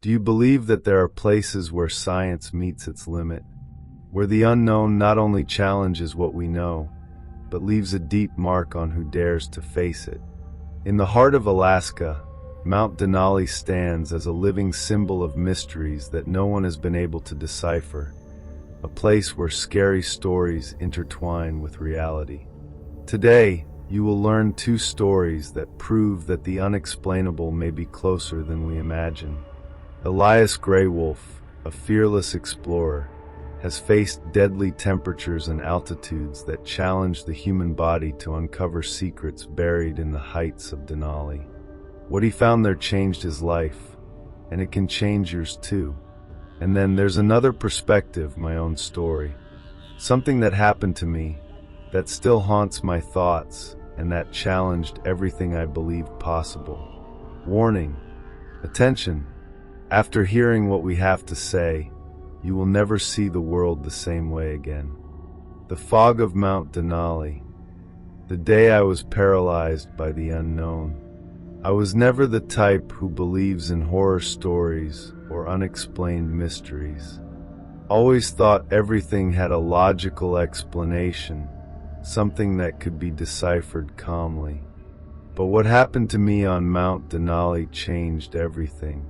Do you believe that there are places where science meets its limit, where the unknown not only challenges what we know, but leaves a deep mark on who dares to face it? In the heart of Alaska, Mount Denali stands as a living symbol of mysteries that no one has been able to decipher, a place where scary stories intertwine with reality. Today, you will learn two stories that prove that the unexplainable may be closer than we imagine. Elias Greywolf, a fearless explorer, has faced deadly temperatures and altitudes that challenge the human body to uncover secrets buried in the heights of Denali. What he found there changed his life, and it can change yours too. And then there's another perspective, my own story. Something that happened to me that still haunts my thoughts and that challenged everything I believed possible. Warning, attention. After hearing what we have to say, you will never see the world the same way again. The fog of Mount Denali. The day I was paralyzed by the unknown. I was never the type who believes in horror stories or unexplained mysteries. Always thought everything had a logical explanation, something that could be deciphered calmly. But what happened to me on Mount Denali changed everything.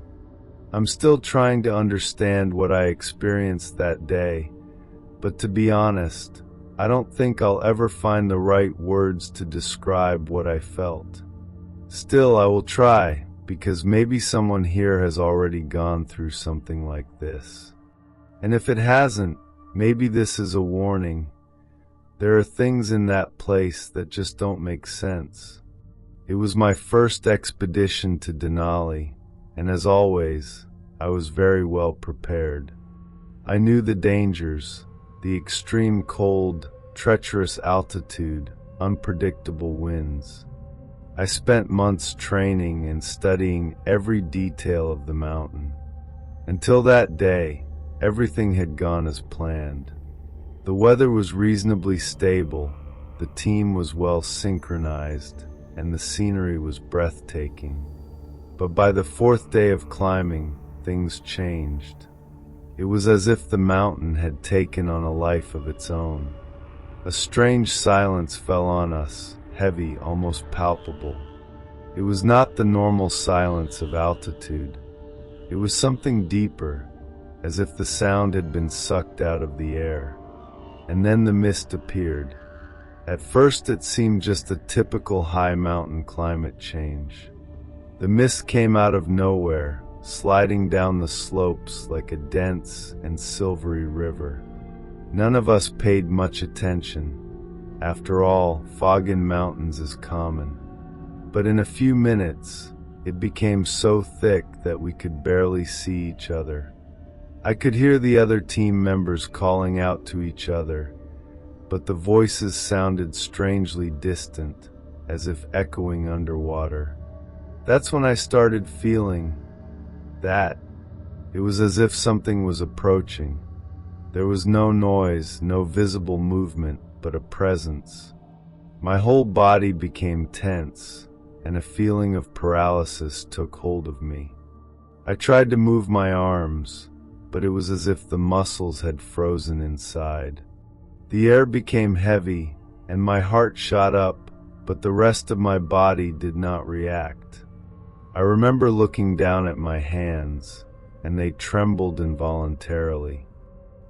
I'm still trying to understand what I experienced that day, but to be honest, I don't think I'll ever find the right words to describe what I felt. Still, I will try, because maybe someone here has already gone through something like this. And if it hasn't, maybe this is a warning. There are things in that place that just don't make sense. It was my first expedition to Denali, and as always, I was very well prepared. I knew the dangers, the extreme cold, treacherous altitude, unpredictable winds. I spent months training and studying every detail of the mountain. Until that day, everything had gone as planned. The weather was reasonably stable, the team was well synchronized, and the scenery was breathtaking. But by the fourth day of climbing, things changed. It was as if the mountain had taken on a life of its own. A strange silence fell on us, heavy, almost palpable. It was not the normal silence of altitude. It was something deeper, as if the sound had been sucked out of the air. And then the mist appeared. At first it seemed just a typical high mountain climate change. The mist came out of nowhere, sliding down the slopes like a dense and silvery river. None of us paid much attention. After all, fog in mountains is common. But in a few minutes, it became so thick that we could barely see each other. I could hear the other team members calling out to each other, but the voices sounded strangely distant, as if echoing underwater. That's when I started feeling that. It was as if something was approaching. There was no noise, no visible movement, but a presence. My whole body became tense, and a feeling of paralysis took hold of me. I tried to move my arms, but it was as if the muscles had frozen inside. The air became heavy, and my heart shot up, but the rest of my body did not react. I remember looking down at my hands, and they trembled involuntarily.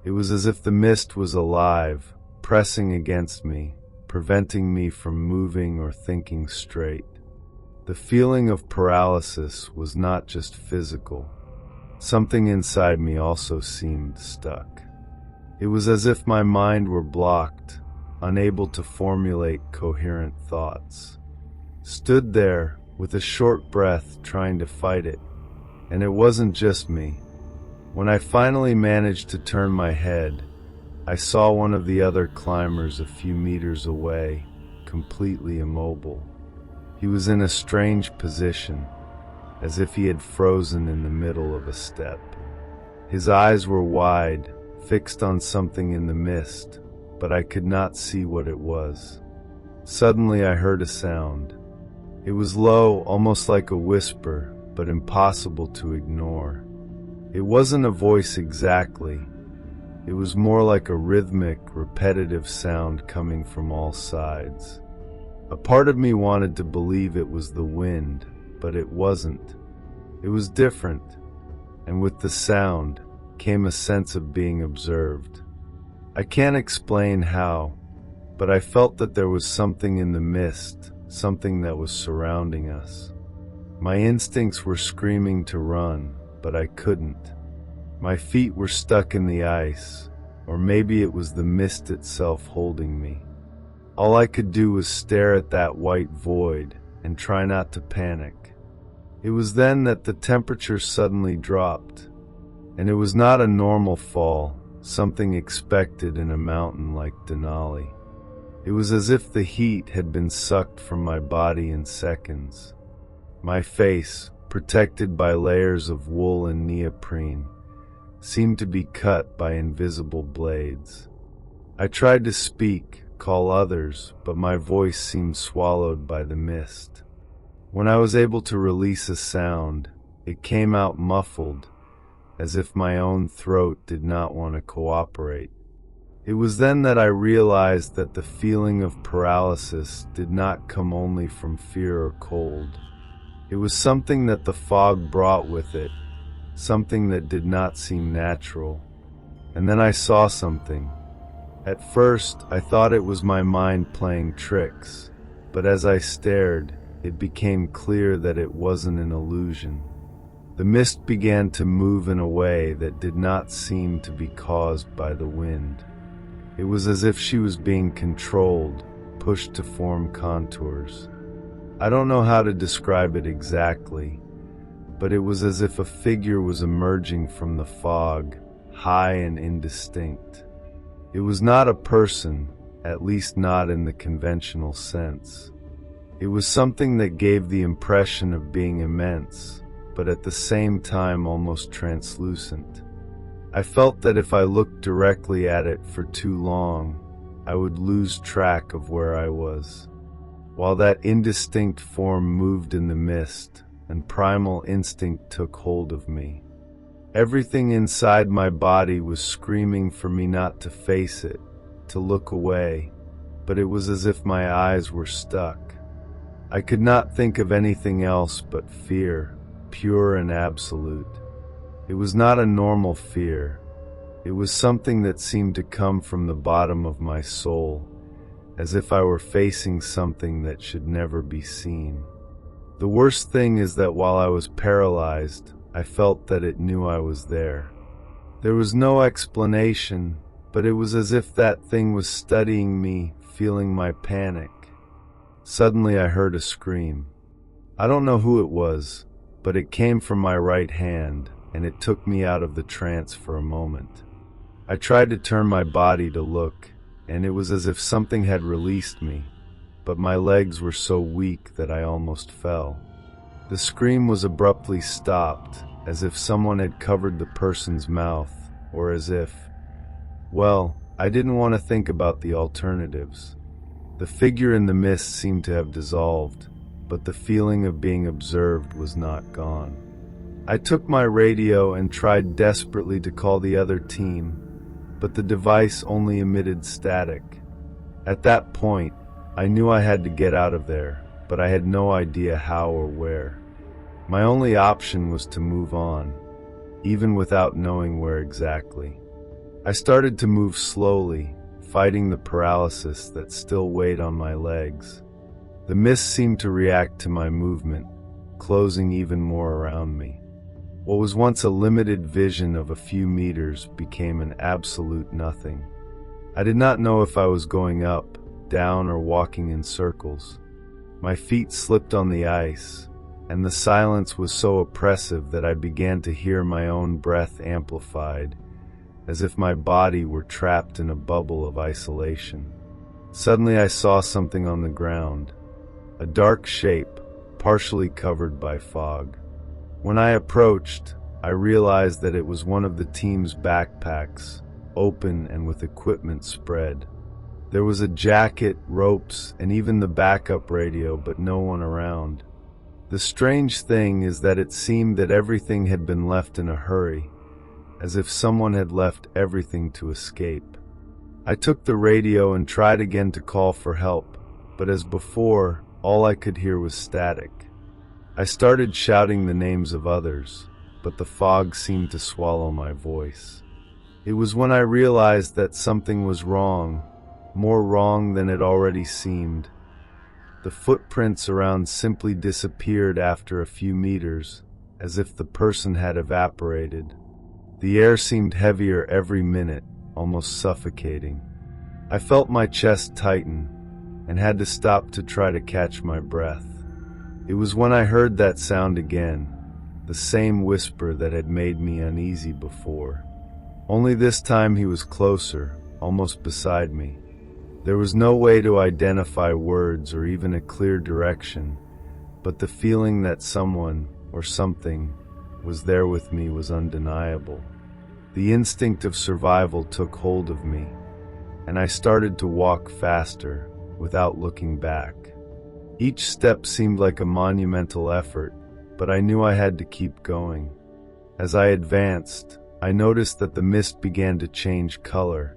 It was as if the mist was alive, pressing against me, preventing me from moving or thinking straight. The feeling of paralysis was not just physical. Something inside me also seemed stuck. It was as if my mind were blocked, unable to formulate coherent thoughts. Stood there, with a short breath, trying to fight it. And it wasn't just me. When I finally managed to turn my head, I saw one of the other climbers a few meters away, completely immobile. He was in a strange position, as if he had frozen in the middle of a step. His eyes were wide, fixed on something in the mist, but I could not see what it was. Suddenly I heard a sound. It was low, almost like a whisper, but impossible to ignore. It wasn't a voice exactly. It was more like a rhythmic, repetitive sound coming from all sides. A part of me wanted to believe it was the wind, but it wasn't. It was different, and with the sound came a sense of being observed. I can't explain how, but I felt that there was something in the mist, something that was surrounding us. My instincts were screaming to run, but I couldn't. My feet were stuck in the ice, or maybe it was the mist itself holding me. All I could do was stare at that white void and try not to panic. It was then that the temperature suddenly dropped, and it was not a normal fall, something expected in a mountain like Denali. It was as if the heat had been sucked from my body in seconds. My face, protected by layers of wool and neoprene, seemed to be cut by invisible blades. I tried to speak, call others, but my voice seemed swallowed by the mist. When I was able to release a sound, it came out muffled, as if my own throat did not want to cooperate. It was then that I realized that the feeling of paralysis did not come only from fear or cold. It was something that the fog brought with it, something that did not seem natural. And then I saw something. At first, I thought it was my mind playing tricks, but as I stared, it became clear that it wasn't an illusion. The mist began to move in a way that did not seem to be caused by the wind. It was as if she was being controlled, pushed to form contours. I don't know how to describe it exactly, but it was as if a figure was emerging from the fog, high and indistinct. It was not a person, at least not in the conventional sense. It was something that gave the impression of being immense, but at the same time almost translucent. I felt that if I looked directly at it for too long, I would lose track of where I was. While that indistinct form moved in the mist, and primal instinct took hold of me. Everything inside my body was screaming for me not to face it, to look away, but it was as if my eyes were stuck. I could not think of anything else but fear, pure and absolute. It was not a normal fear. It was something that seemed to come from the bottom of my soul, as if I were facing something that should never be seen. The worst thing is that while I was paralyzed, I felt that it knew I was there. There was no explanation, but it was as if that thing was studying me, feeling my panic. Suddenly I heard a scream. I don't know who it was, but it came from my right hand, and it took me out of the trance for a moment. I tried to turn my body to look, and it was as if something had released me, but my legs were so weak that I almost fell. The scream was abruptly stopped, as if someone had covered the person's mouth, or as if, well, I didn't want to think about the alternatives. The figure in the mist seemed to have dissolved, but the feeling of being observed was not gone. I took my radio and tried desperately to call the other team, but the device only emitted static. At that point, I knew I had to get out of there, but I had no idea how or where. My only option was to move on, even without knowing where exactly. I started to move slowly, fighting the paralysis that still weighed on my legs. The mist seemed to react to my movement, closing even more around me. What was once a limited vision of a few meters became an absolute nothing. I did not know if I was going up, down, or walking in circles. My feet slipped on the ice, and the silence was so oppressive that I began to hear my own breath amplified, as if my body were trapped in a bubble of isolation. Suddenly I saw something on the ground, a dark shape, partially covered by fog. When I approached, I realized that it was one of the team's backpacks, open and with equipment spread. There was a jacket, ropes, and even the backup radio, but no one around. The strange thing is that it seemed that everything had been left in a hurry, as if someone had left everything to escape. I took the radio and tried again to call for help, but as before, all I could hear was static. I started shouting the names of others, but the fog seemed to swallow my voice. It was when I realized that something was wrong, more wrong than it already seemed. The footprints around simply disappeared after a few meters, as if the person had evaporated. The air seemed heavier every minute, almost suffocating. I felt my chest tighten and had to stop to try to catch my breath. It was when I heard that sound again, the same whisper that had made me uneasy before. Only this time he was closer, almost beside me. There was no way to identify words or even a clear direction, but the feeling that someone or something was there with me was undeniable. The instinct of survival took hold of me, and I started to walk faster, without looking back. Each step seemed like a monumental effort, but I knew I had to keep going. As I advanced, I noticed that the mist began to change color,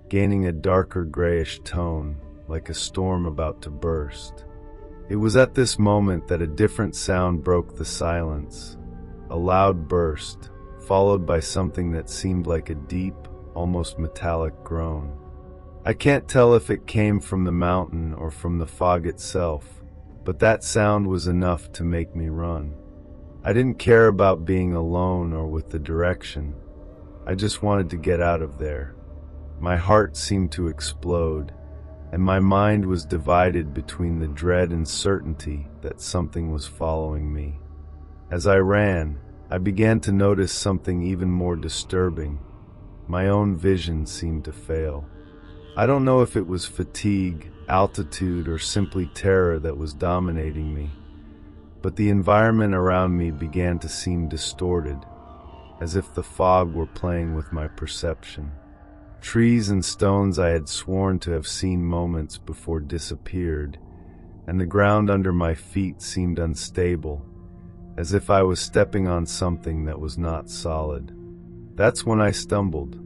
gaining a darker grayish tone, like a storm about to burst. It was at this moment that a different sound broke the silence, a loud burst, followed by something that seemed like a deep, almost metallic groan. I can't tell if it came from the mountain or from the fog itself, but that sound was enough to make me run. I didn't care about being alone or with the direction. I just wanted to get out of there. My heart seemed to explode, and my mind was divided between the dread and certainty that something was following me. As I ran, I began to notice something even more disturbing. My own vision seemed to fail. I don't know if it was fatigue, altitude, or simply terror that was dominating me, but the environment around me began to seem distorted, as if the fog were playing with my perception. Trees and stones I had sworn to have seen moments before disappeared, and the ground under my feet seemed unstable, as if I was stepping on something that was not solid. That's when I stumbled.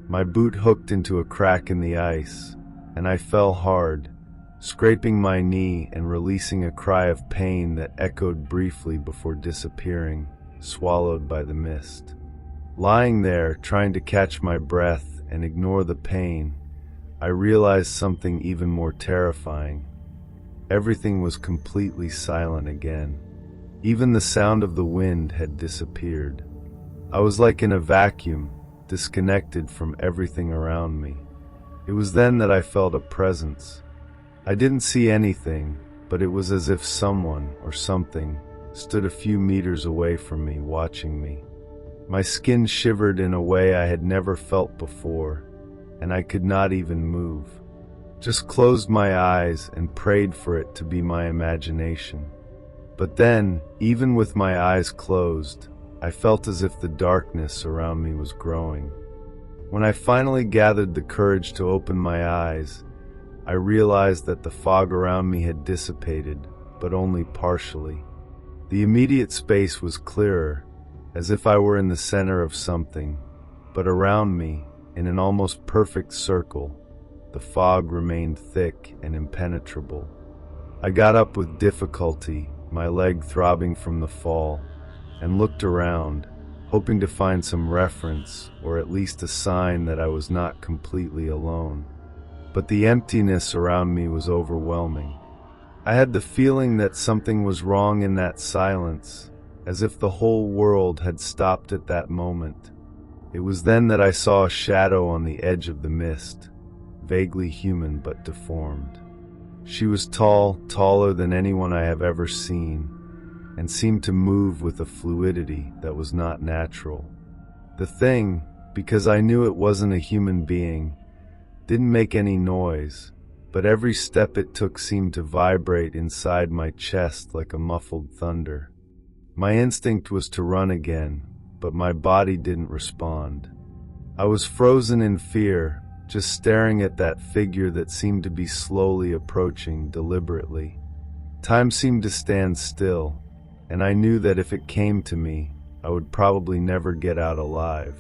My boot hooked into a crack in the ice, and I fell hard, scraping my knee and releasing a cry of pain that echoed briefly before disappearing, swallowed by the mist. Lying there, trying to catch my breath and ignore the pain, I realized something even more terrifying. Everything was completely silent again. Even the sound of the wind had disappeared. I was like in a vacuum, disconnected from everything around me. It was then that I felt a presence. I didn't see anything, but it was as if someone or something stood a few meters away from me, watching me. My skin shivered in a way I had never felt before, and I could not even move. Just closed my eyes and prayed for it to be my imagination. But then, even with my eyes closed, I felt as if the darkness around me was growing. When I finally gathered the courage to open my eyes, I realized that the fog around me had dissipated, but only partially. The immediate space was clearer, as if I were in the center of something, but around me, in an almost perfect circle, the fog remained thick and impenetrable. I got up with difficulty, my leg throbbing from the fall, and looked around, hoping to find some reference or at least a sign that I was not completely alone. But the emptiness around me was overwhelming. I had the feeling that something was wrong in that silence, as if the whole world had stopped at that moment. It was then that I saw a shadow on the edge of the mist, vaguely human but deformed. She was tall, taller than anyone I have ever seen, and seemed to move with a fluidity that was not natural. The thing, because I knew it wasn't a human being, didn't make any noise, but every step it took seemed to vibrate inside my chest like a muffled thunder. My instinct was to run again, but my body didn't respond. I was frozen in fear, just staring at that figure that seemed to be slowly approaching deliberately. Time seemed to stand still, and I knew that if it came to me, I would probably never get out alive.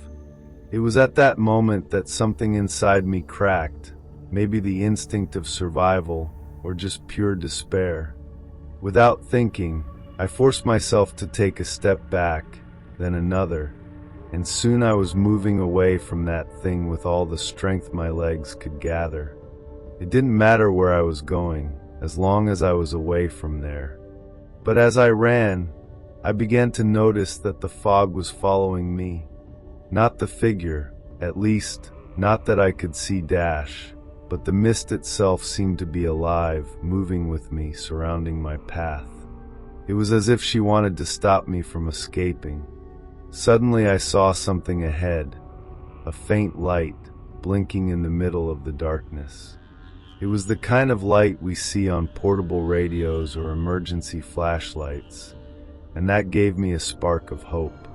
It was at that moment that something inside me cracked, maybe the instinct of survival or just pure despair. Without thinking, I forced myself to take a step back, then another, and soon I was moving away from that thing with all the strength my legs could gather. It didn't matter where I was going, as long as I was away from there. But as I ran, I began to notice that the fog was following me. Not the figure, at least, not that I could see dash, but the mist itself seemed to be alive, moving with me, surrounding my path. It was as if she wanted to stop me from escaping. Suddenly I saw something ahead, a faint light, blinking in the middle of the darkness. It was the kind of light we see on portable radios or emergency flashlights, and that gave me a spark of hope.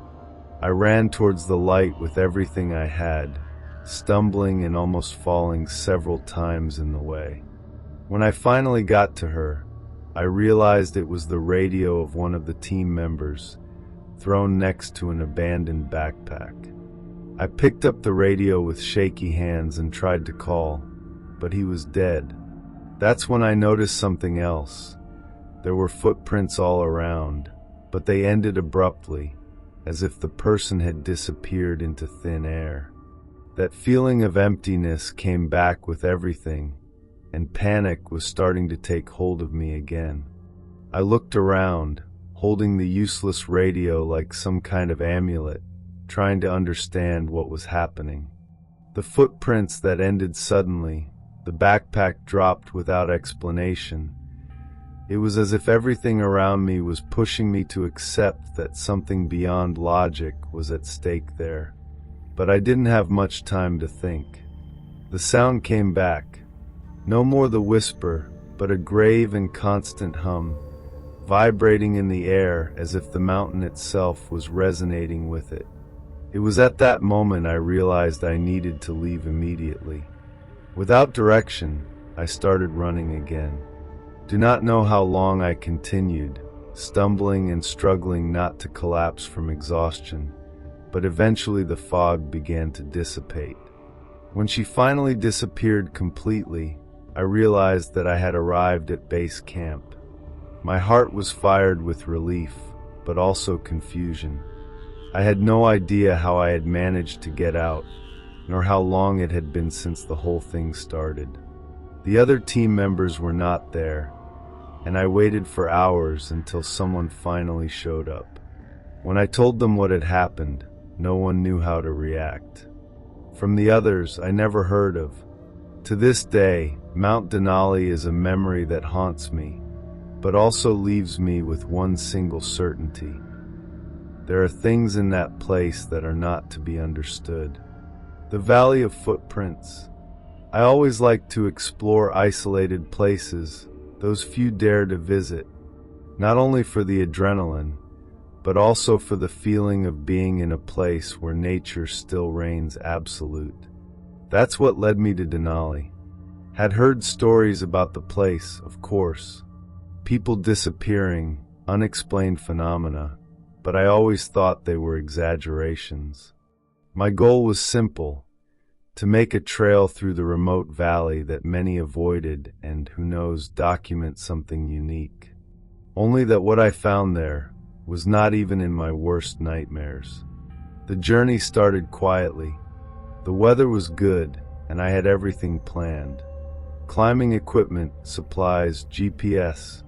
I ran towards the light with everything I had, stumbling and almost falling several times in the way. When I finally got to her, I realized it was the radio of one of the team members, thrown next to an abandoned backpack. I picked up the radio with shaky hands and tried to call, but he was dead. That's when I noticed something else. There were footprints all around, but they ended abruptly, as if the person had disappeared into thin air. That feeling of emptiness came back with everything, and panic was starting to take hold of me again. I looked around, holding the useless radio like some kind of amulet, trying to understand what was happening. The footprints that ended suddenly, the backpack dropped without explanation. It was as if everything around me was pushing me to accept that something beyond logic was at stake there. But I didn't have much time to think. The sound came back. No more the whisper, but a grave and constant hum, vibrating in the air as if the mountain itself was resonating with it. It was at that moment I realized I needed to leave immediately. Without direction, I started running again. Do not know how long I continued, stumbling and struggling not to collapse from exhaustion, but eventually the fog began to dissipate. When she finally disappeared completely, I realized that I had arrived at base camp. My heart was fired with relief, but also confusion. I had no idea how I had managed to get out, nor how long it had been since the whole thing started. The other team members were not there, and I waited for hours until someone finally showed up. When I told them what had happened, no one knew how to react. From the others, I never heard of. To this day, Mount Denali is a memory that haunts me, but also leaves me with one single certainty. There are things in that place that are not to be understood. The Valley of Footprints. I always like to explore isolated places those few dare to visit, not only for the adrenaline, but also for the feeling of being in a place where nature still reigns absolute. That's what led me to Denali. Had heard stories about the place, of course. People disappearing, unexplained phenomena, but I always thought they were exaggerations. My goal was simple: to make a trail through the remote valley that many avoided and, who knows, document something unique. Only that what I found there was not even in my worst nightmares. The journey started quietly. The weather was good, and I had everything planned. Climbing equipment, supplies, GPS,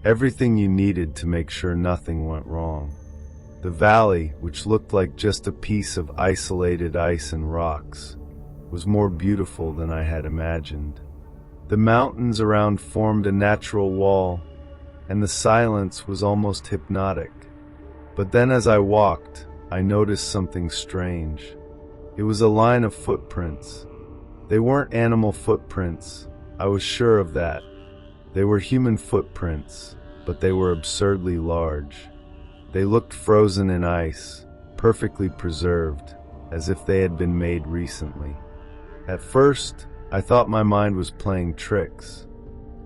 everything you needed to make sure nothing went wrong. The valley, which looked like just a piece of isolated ice and rocks, was more beautiful than I had imagined. The mountains around formed a natural wall, and the silence was almost hypnotic. But then as I walked, I noticed something strange. It was a line of footprints. They weren't animal footprints, I was sure of that. They were human footprints, but they were absurdly large. They looked frozen in ice, perfectly preserved, as if they had been made recently. At first, I thought my mind was playing tricks.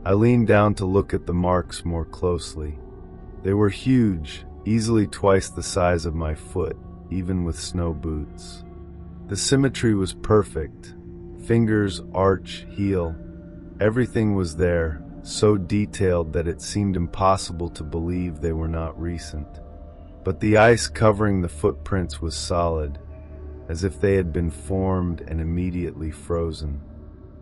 I leaned down to look at the marks more closely. They were huge, easily twice the size of my foot, even with snow boots. The symmetry was perfect. Fingers, arch, heel. Everything was there, so detailed that it seemed impossible to believe they were not recent. But the ice covering the footprints was solid, as if they had been formed and immediately frozen.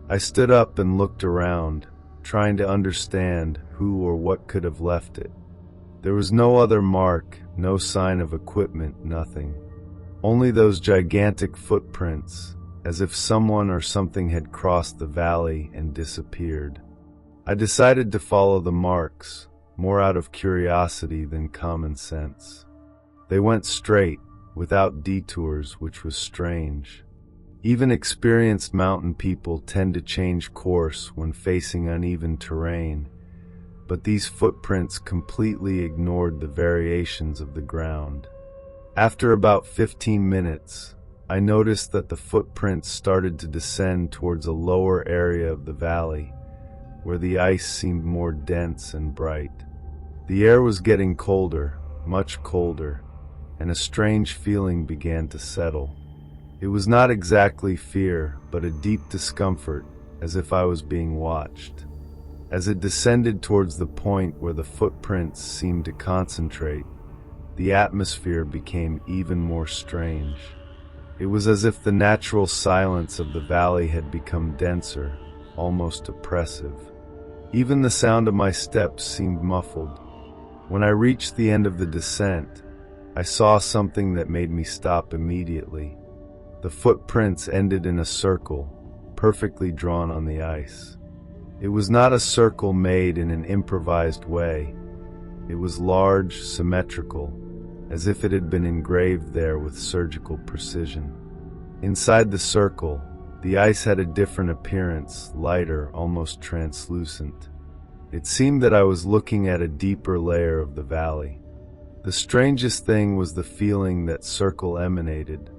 I stood up and looked around, trying to understand who or what could have left it. There was no other mark, no sign of equipment, nothing. Only those gigantic footprints, as if someone or something had crossed the valley and disappeared. I decided to follow the marks, more out of curiosity than common sense. They went straight, without detours, which was strange. Even experienced mountain people tend to change course when facing uneven terrain, but these footprints completely ignored the variations of the ground. After about 15 minutes, I noticed that the footprints started to descend towards a lower area of the valley, where the ice seemed more dense and bright. The air was getting colder, much colder, and a strange feeling began to settle. It was not exactly fear, but a deep discomfort, as if I was being watched. As it descended towards the point where the footprints seemed to concentrate, the atmosphere became even more strange. It was as if the natural silence of the valley had become denser, almost oppressive. Even the sound of my steps seemed muffled. When I reached the end of the descent, I saw something that made me stop immediately. The footprints ended in a circle, perfectly drawn on the ice. It was not a circle made in an improvised way. It was large, symmetrical, as if it had been engraved there with surgical precision. Inside the circle, the ice had a different appearance, lighter, almost translucent. It seemed that I was looking at a deeper layer of the valley. The strangest thing was the feeling that circle emanated.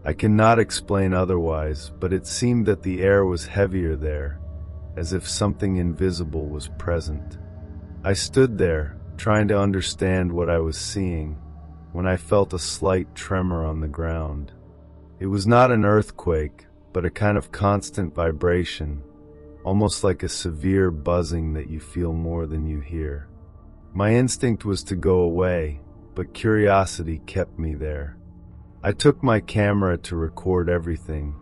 I cannot explain otherwise, but it seemed that the air was heavier there, as if something invisible was present. I stood there, trying to understand what I was seeing, when I felt a slight tremor on the ground. It was not an earthquake, but a kind of constant vibration, almost like a severe buzzing that you feel more than you hear. My instinct was to go away, but curiosity kept me there. I took my camera to record everything,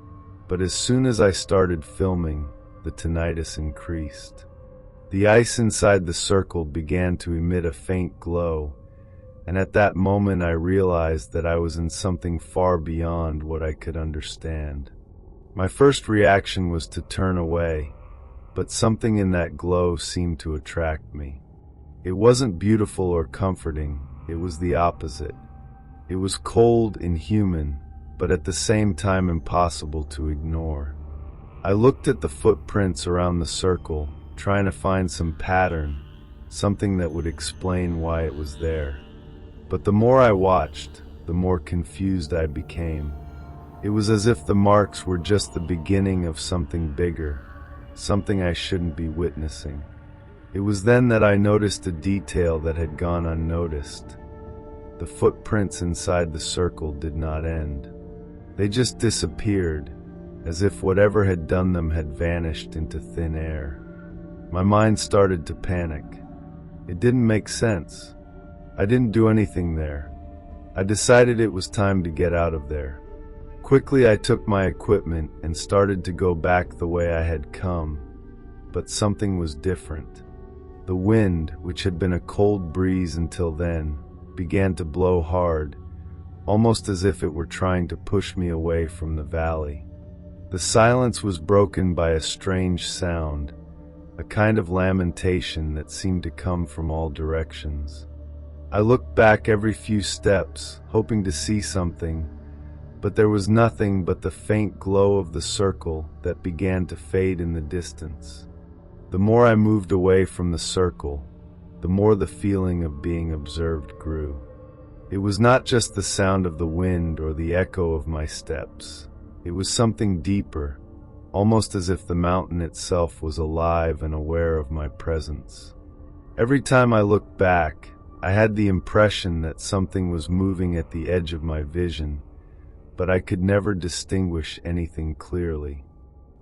but as soon as I started filming, the tinnitus increased. The ice inside the circle began to emit a faint glow, and at that moment I realized that I was in something far beyond what I could understand. My first reaction was to turn away, but something in that glow seemed to attract me. It wasn't beautiful or comforting, it was the opposite. It was cold, inhuman, but at the same time impossible to ignore. I looked at the footprints around the circle, trying to find some pattern, something that would explain why it was there. But the more I watched, the more confused I became. It was as if the marks were just the beginning of something bigger, something I shouldn't be witnessing. It was then that I noticed a detail that had gone unnoticed. The footprints inside the circle did not end. They just disappeared, as if whatever had done them had vanished into thin air. My mind started to panic. It didn't make sense. I didn't do anything there. I decided it was time to get out of there. Quickly I took my equipment and started to go back the way I had come, but something was different. The wind, which had been a cold breeze until then, began to blow hard, almost as if it were trying to push me away from the valley. The silence was broken by a strange sound, a kind of lamentation that seemed to come from all directions. I looked back every few steps, hoping to see something, but there was nothing but the faint glow of the circle that began to fade in the distance. The more I moved away from the circle, the more the feeling of being observed grew. It was not just the sound of the wind or the echo of my steps. It was something deeper, almost as if the mountain itself was alive and aware of my presence. Every time I looked back, I had the impression that something was moving at the edge of my vision, but I could never distinguish anything clearly.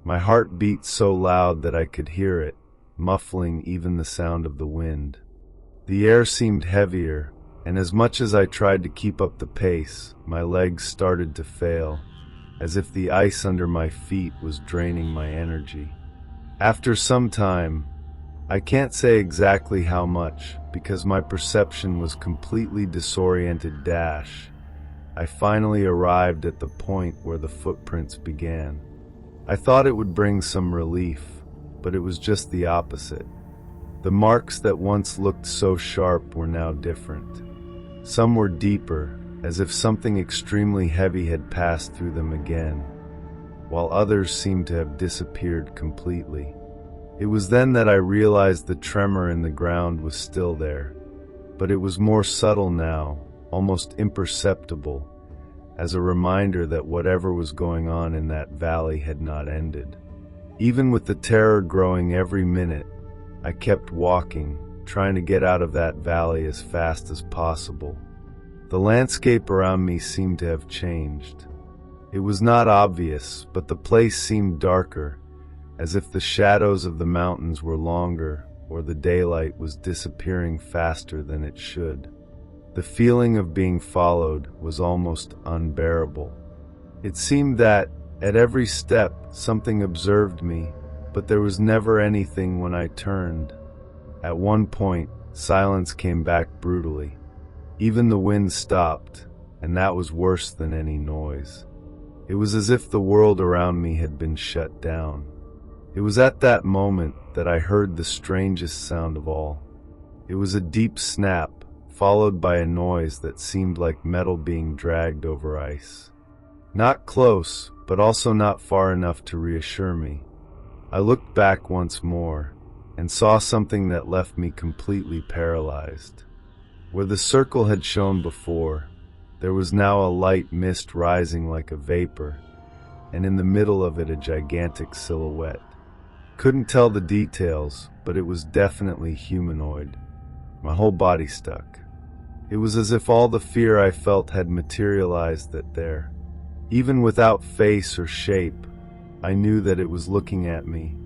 My heart beat so loud that I could hear it, muffling even the sound of the wind. The air seemed heavier, and as much as I tried to keep up the pace, my legs started to fail, as if the ice under my feet was draining my energy. After some time, I can't say exactly how much, because my perception was completely disoriented, I finally arrived at the point where the footprints began. I thought it would bring some relief, but it was just the opposite. The marks that once looked so sharp were now different. Some were deeper, as if something extremely heavy had passed through them again, while others seemed to have disappeared completely. It was then that I realized the tremor in the ground was still there, but it was more subtle now, almost imperceptible, as a reminder that whatever was going on in that valley had not ended. Even with the terror growing every minute, I kept walking, trying to get out of that valley as fast as possible. The landscape around me seemed to have changed. It was not obvious, but the place seemed darker, as if the shadows of the mountains were longer or the daylight was disappearing faster than it should. The feeling of being followed was almost unbearable. It seemed that, at every step, something observed me, but there was never anything when I turned. At one point, silence came back brutally. Even the wind stopped, and that was worse than any noise. It was as if the world around me had been shut down. It was at that moment that I heard the strangest sound of all. It was a deep snap, followed by a noise that seemed like metal being dragged over ice. Not close, but also not far enough to reassure me. I looked back once more, and saw something that left me completely paralyzed. Where the circle had shone before, there was now a light mist rising like a vapor, and in the middle of it a gigantic silhouette. Couldn't tell the details, but it was definitely humanoid. My whole body stuck. It was as if all the fear I felt had materialized there. Even without face or shape, I knew that it was looking at me.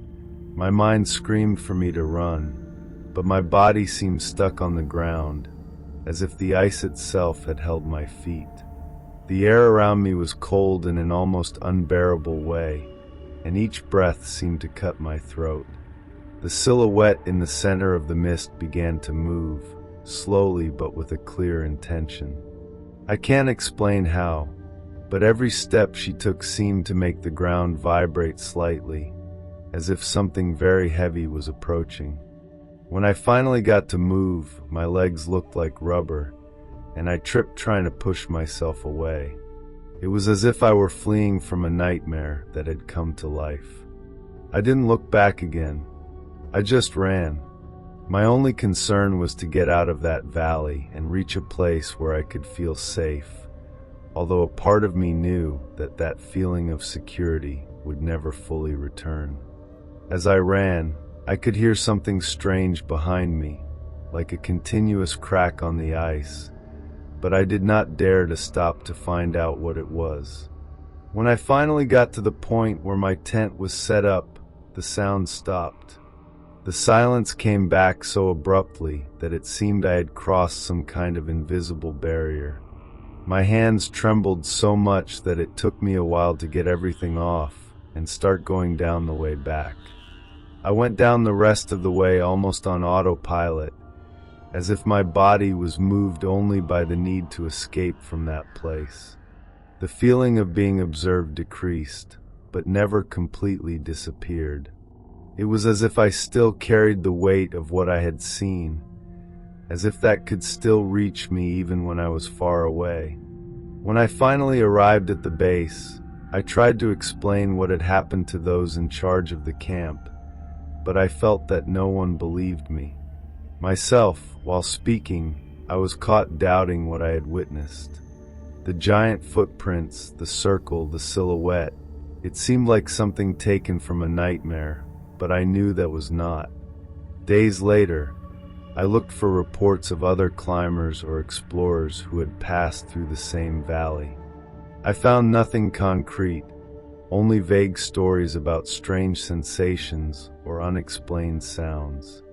My mind screamed for me to run, but my body seemed stuck on the ground, as if the ice itself had held my feet. The air around me was cold in an almost unbearable way, and each breath seemed to cut my throat. The silhouette in the center of the mist began to move, slowly but with a clear intention. I can't explain how, but every step she took seemed to make the ground vibrate slightly, as if something very heavy was approaching. When I finally got to move, my legs looked like rubber, and I tripped trying to push myself away. It was as if I were fleeing from a nightmare that had come to life. I didn't look back again. I just ran. My only concern was to get out of that valley and reach a place where I could feel safe, although a part of me knew that that feeling of security would never fully return. As I ran, I could hear something strange behind me, like a continuous crack on the ice, but I did not dare to stop to find out what it was. When I finally got to the point where my tent was set up, the sound stopped. The silence came back so abruptly that it seemed I had crossed some kind of invisible barrier. My hands trembled so much that it took me a while to get everything off and start going down the way back. I went down the rest of the way almost on autopilot, as if my body was moved only by the need to escape from that place. The feeling of being observed decreased, but never completely disappeared. It was as if I still carried the weight of what I had seen, as if that could still reach me even when I was far away. When I finally arrived at the base, I tried to explain what had happened to those in charge of the camp, but I felt that no one believed me. Myself, while speaking, I was caught doubting what I had witnessed. The giant footprints, the circle, the silhouette, it seemed like something taken from a nightmare, but I knew that was not. Days later, I looked for reports of other climbers or explorers who had passed through the same valley. I found nothing concrete, only vague stories about strange sensations or unexplained sounds.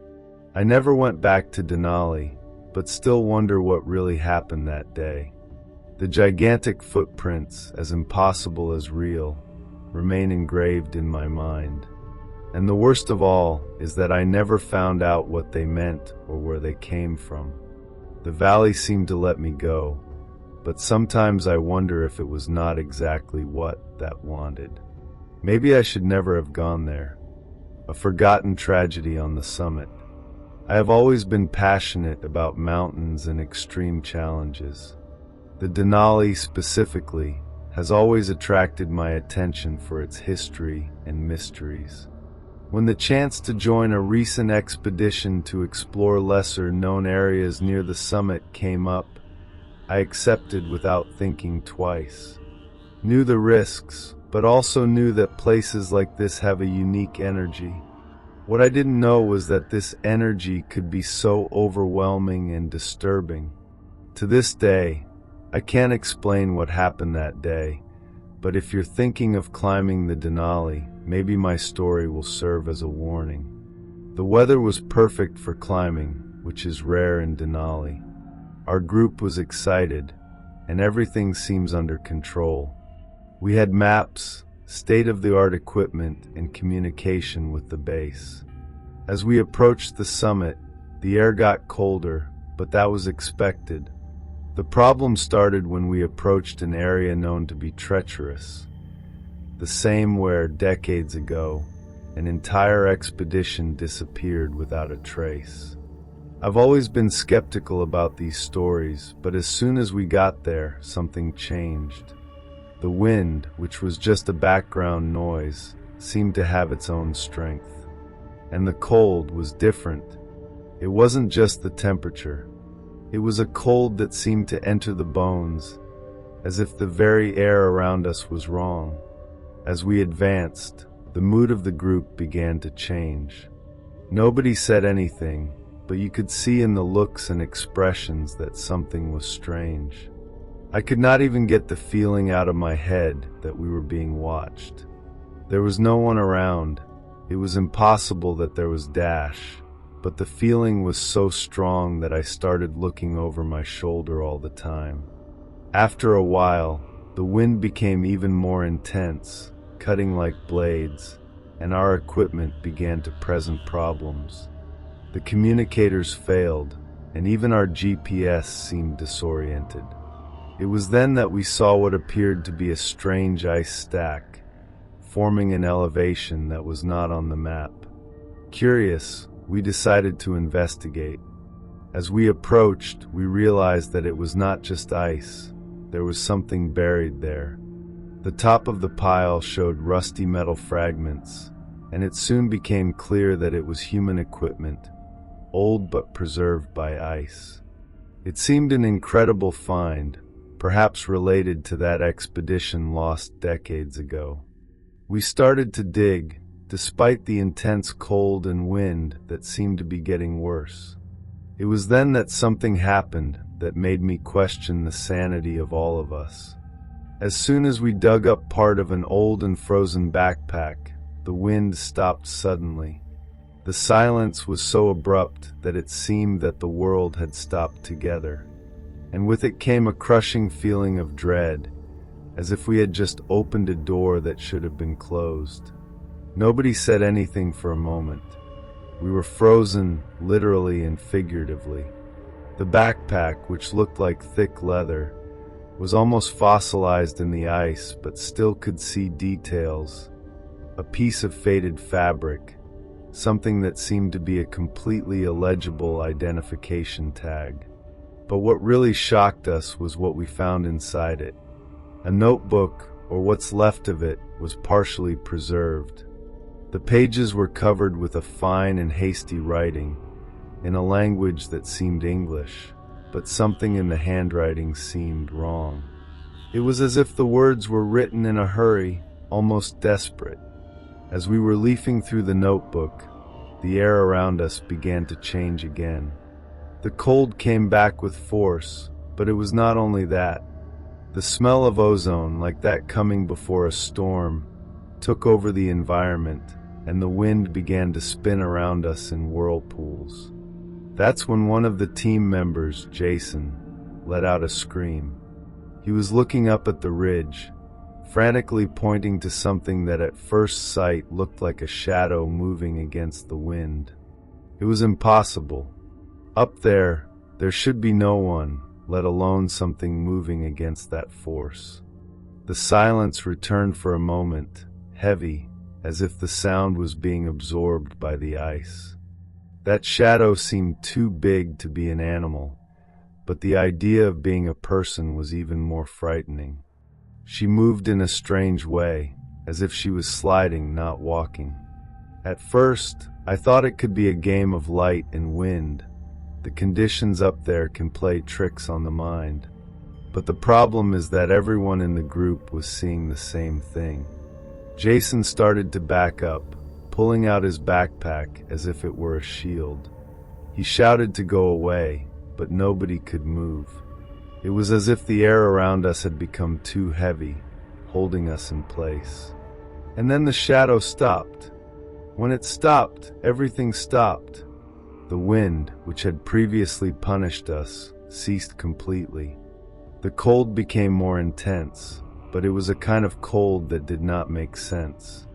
I never went back to Denali, but still wonder what really happened that day. The gigantic footprints, as impossible as real, remain engraved in my mind. And the worst of all is that I never found out what they meant or where they came from. The valley seemed to let me go, but sometimes I wonder if it was not exactly what that wanted. Maybe I should never have gone there. A forgotten tragedy on the summit. I have always been passionate about mountains and extreme challenges. The Denali specifically has always attracted my attention for its history and mysteries. When the chance to join a recent expedition to explore lesser-known areas near the summit came up, I accepted without thinking twice. Knew the risks, but also knew that places like this have a unique energy. What I didn't know was that this energy could be so overwhelming and disturbing. To this day, I can't explain what happened that day, but if you're thinking of climbing the Denali, maybe my story will serve as a warning. The weather was perfect for climbing, which is rare in Denali. Our group was excited, and everything seems under control. We had maps, state-of-the-art equipment, and communication with the base. As we approached the summit, the air got colder, but that was expected. The problem started when we approached an area known to be treacherous, the same where, decades ago, an entire expedition disappeared without a trace. I've always been skeptical about these stories, but as soon as we got there, something changed. The wind, which was just a background noise, seemed to have its own strength. And the cold was different. It wasn't just the temperature. It was a cold that seemed to enter the bones, as if the very air around us was wrong. As we advanced, the mood of the group began to change. Nobody said anything, but you could see in the looks and expressions that something was strange. I could not even get the feeling out of my head that we were being watched. There was no one around. It was impossible that there was Dash, but the feeling was so strong that I started looking over my shoulder all the time. After a while, the wind became even more intense, cutting like blades, and our equipment began to present problems. The communicators failed, and even our GPS seemed disoriented. It was then that we saw what appeared to be a strange ice stack, forming an elevation that was not on the map. Curious, we decided to investigate. As we approached, we realized that it was not just ice. There was something buried there. The top of the pile showed rusty metal fragments, and it soon became clear that it was human equipment, old but preserved by ice. It seemed an incredible find, perhaps related to that expedition lost decades ago. We started to dig, despite the intense cold and wind that seemed to be getting worse. It was then that something happened that made me question the sanity of all of us. As soon as we dug up part of an old and frozen backpack, the wind stopped suddenly. The silence was so abrupt that it seemed that the world had stopped together, and with it came a crushing feeling of dread, as if we had just opened a door that should have been closed. Nobody said anything for a moment. We were frozen, literally and figuratively. The backpack, which looked like thick leather, was almost fossilized in the ice, but still could see details. A piece of faded fabric, something that seemed to be a completely illegible identification tag. But what really shocked us was what we found inside it. A notebook, or what's left of it, was partially preserved. The pages were covered with a fine and hasty writing, in a language that seemed English, but something in the handwriting seemed wrong. It was as if the words were written in a hurry, almost desperate. As we were leafing through the notebook, the air around us began to change again. The cold came back with force, but it was not only that. The smell of ozone, like that coming before a storm, took over the environment, and the wind began to spin around us in whirlpools. That's when one of the team members, Jason, let out a scream. He was looking up at the ridge, frantically pointing to something that at first sight looked like a shadow moving against the wind. It was impossible. Up there should be no one, let alone something moving against that force. The silence returned for a moment, heavy, as if the sound was being absorbed by the ice. That shadow seemed too big to be an animal, but the idea of being a person was even more frightening. She moved in a strange way, as if she was sliding, not walking. At first, I thought it could be a game of light and wind. The conditions up there can play tricks on the mind. But the problem is that everyone in the group was seeing the same thing. Jason started to back up, pulling out his backpack as if it were a shield. He shouted to go away, but nobody could move. It was as if the air around us had become too heavy, holding us in place. And then the shadow stopped. When it stopped, everything stopped. The wind, which had previously punished us, ceased completely. The cold became more intense, but it was a kind of cold that did not make sense.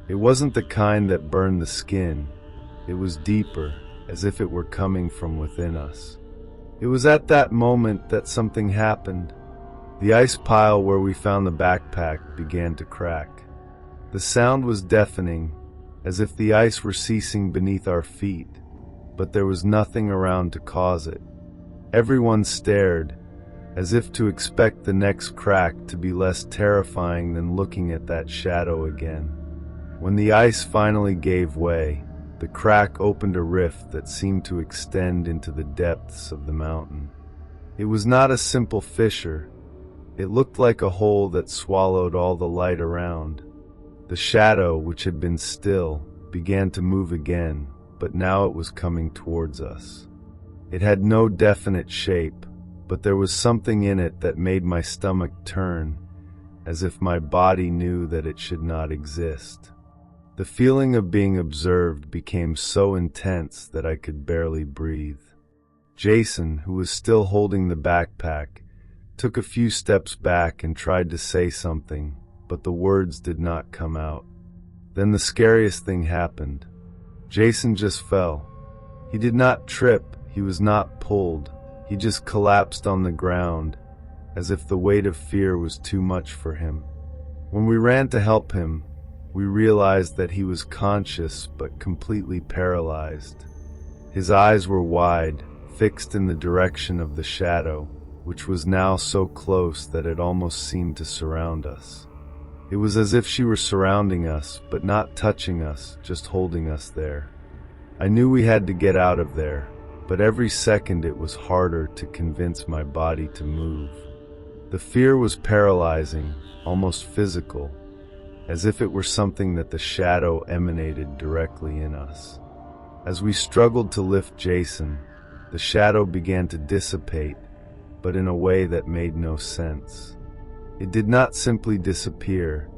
It wasn't the kind that burned the skin. It was deeper, as if it were coming from within us. It was at that moment that something happened. The ice pile where we found the backpack began to crack. The sound was deafening, as if the ice were ceasing beneath our feet, but there was nothing around to cause it. Everyone stared, as if to expect the next crack to be less terrifying than looking at that shadow again. When the ice finally gave way, the crack opened a rift that seemed to extend into the depths of the mountain. It was not a simple fissure. It looked like a hole that swallowed all the light around. The shadow, which had been still, began to move again, but now it was coming towards us. It had no definite shape, but there was something in it that made my stomach turn, as if my body knew that it should not exist. The feeling of being observed became so intense that I could barely breathe. Jason, who was still holding the backpack, took a few steps back and tried to say something, but the words did not come out. Then the scariest thing happened. Jason just fell. He did not trip, he was not pulled. He just collapsed on the ground, as if the weight of fear was too much for him. When we ran to help him, we realized that he was conscious but completely paralyzed. His eyes were wide, fixed in the direction of the shadow, which was now so close that it almost seemed to surround us. It was as if she were surrounding us, but not touching us, just holding us there. I knew we had to get out of there, but every second it was harder to convince my body to move. The fear was paralyzing, almost physical, as if it were something that the shadow emanated directly in us. As we struggled to lift Jason, the shadow began to dissipate, but in a way that made no sense. It did not simply disappear.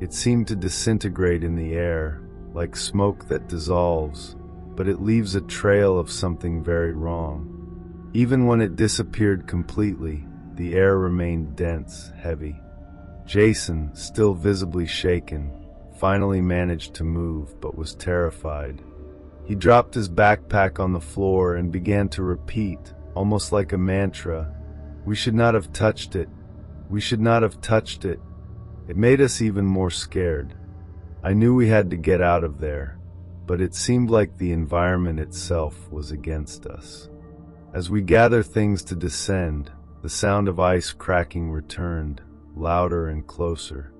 It seemed to disintegrate in the air, like smoke that dissolves, but it leaves a trail of something very wrong. Even when it disappeared completely, the air remained dense, heavy. Jason, still visibly shaken, finally managed to move but was terrified. He dropped his backpack on the floor and began to repeat, almost like a mantra, "We should not have touched it. We should not have touched it." It made us even more scared. I knew we had to get out of there, but it seemed like the environment itself was against us. As we gathered things to descend, the sound of ice cracking returned, louder and closer.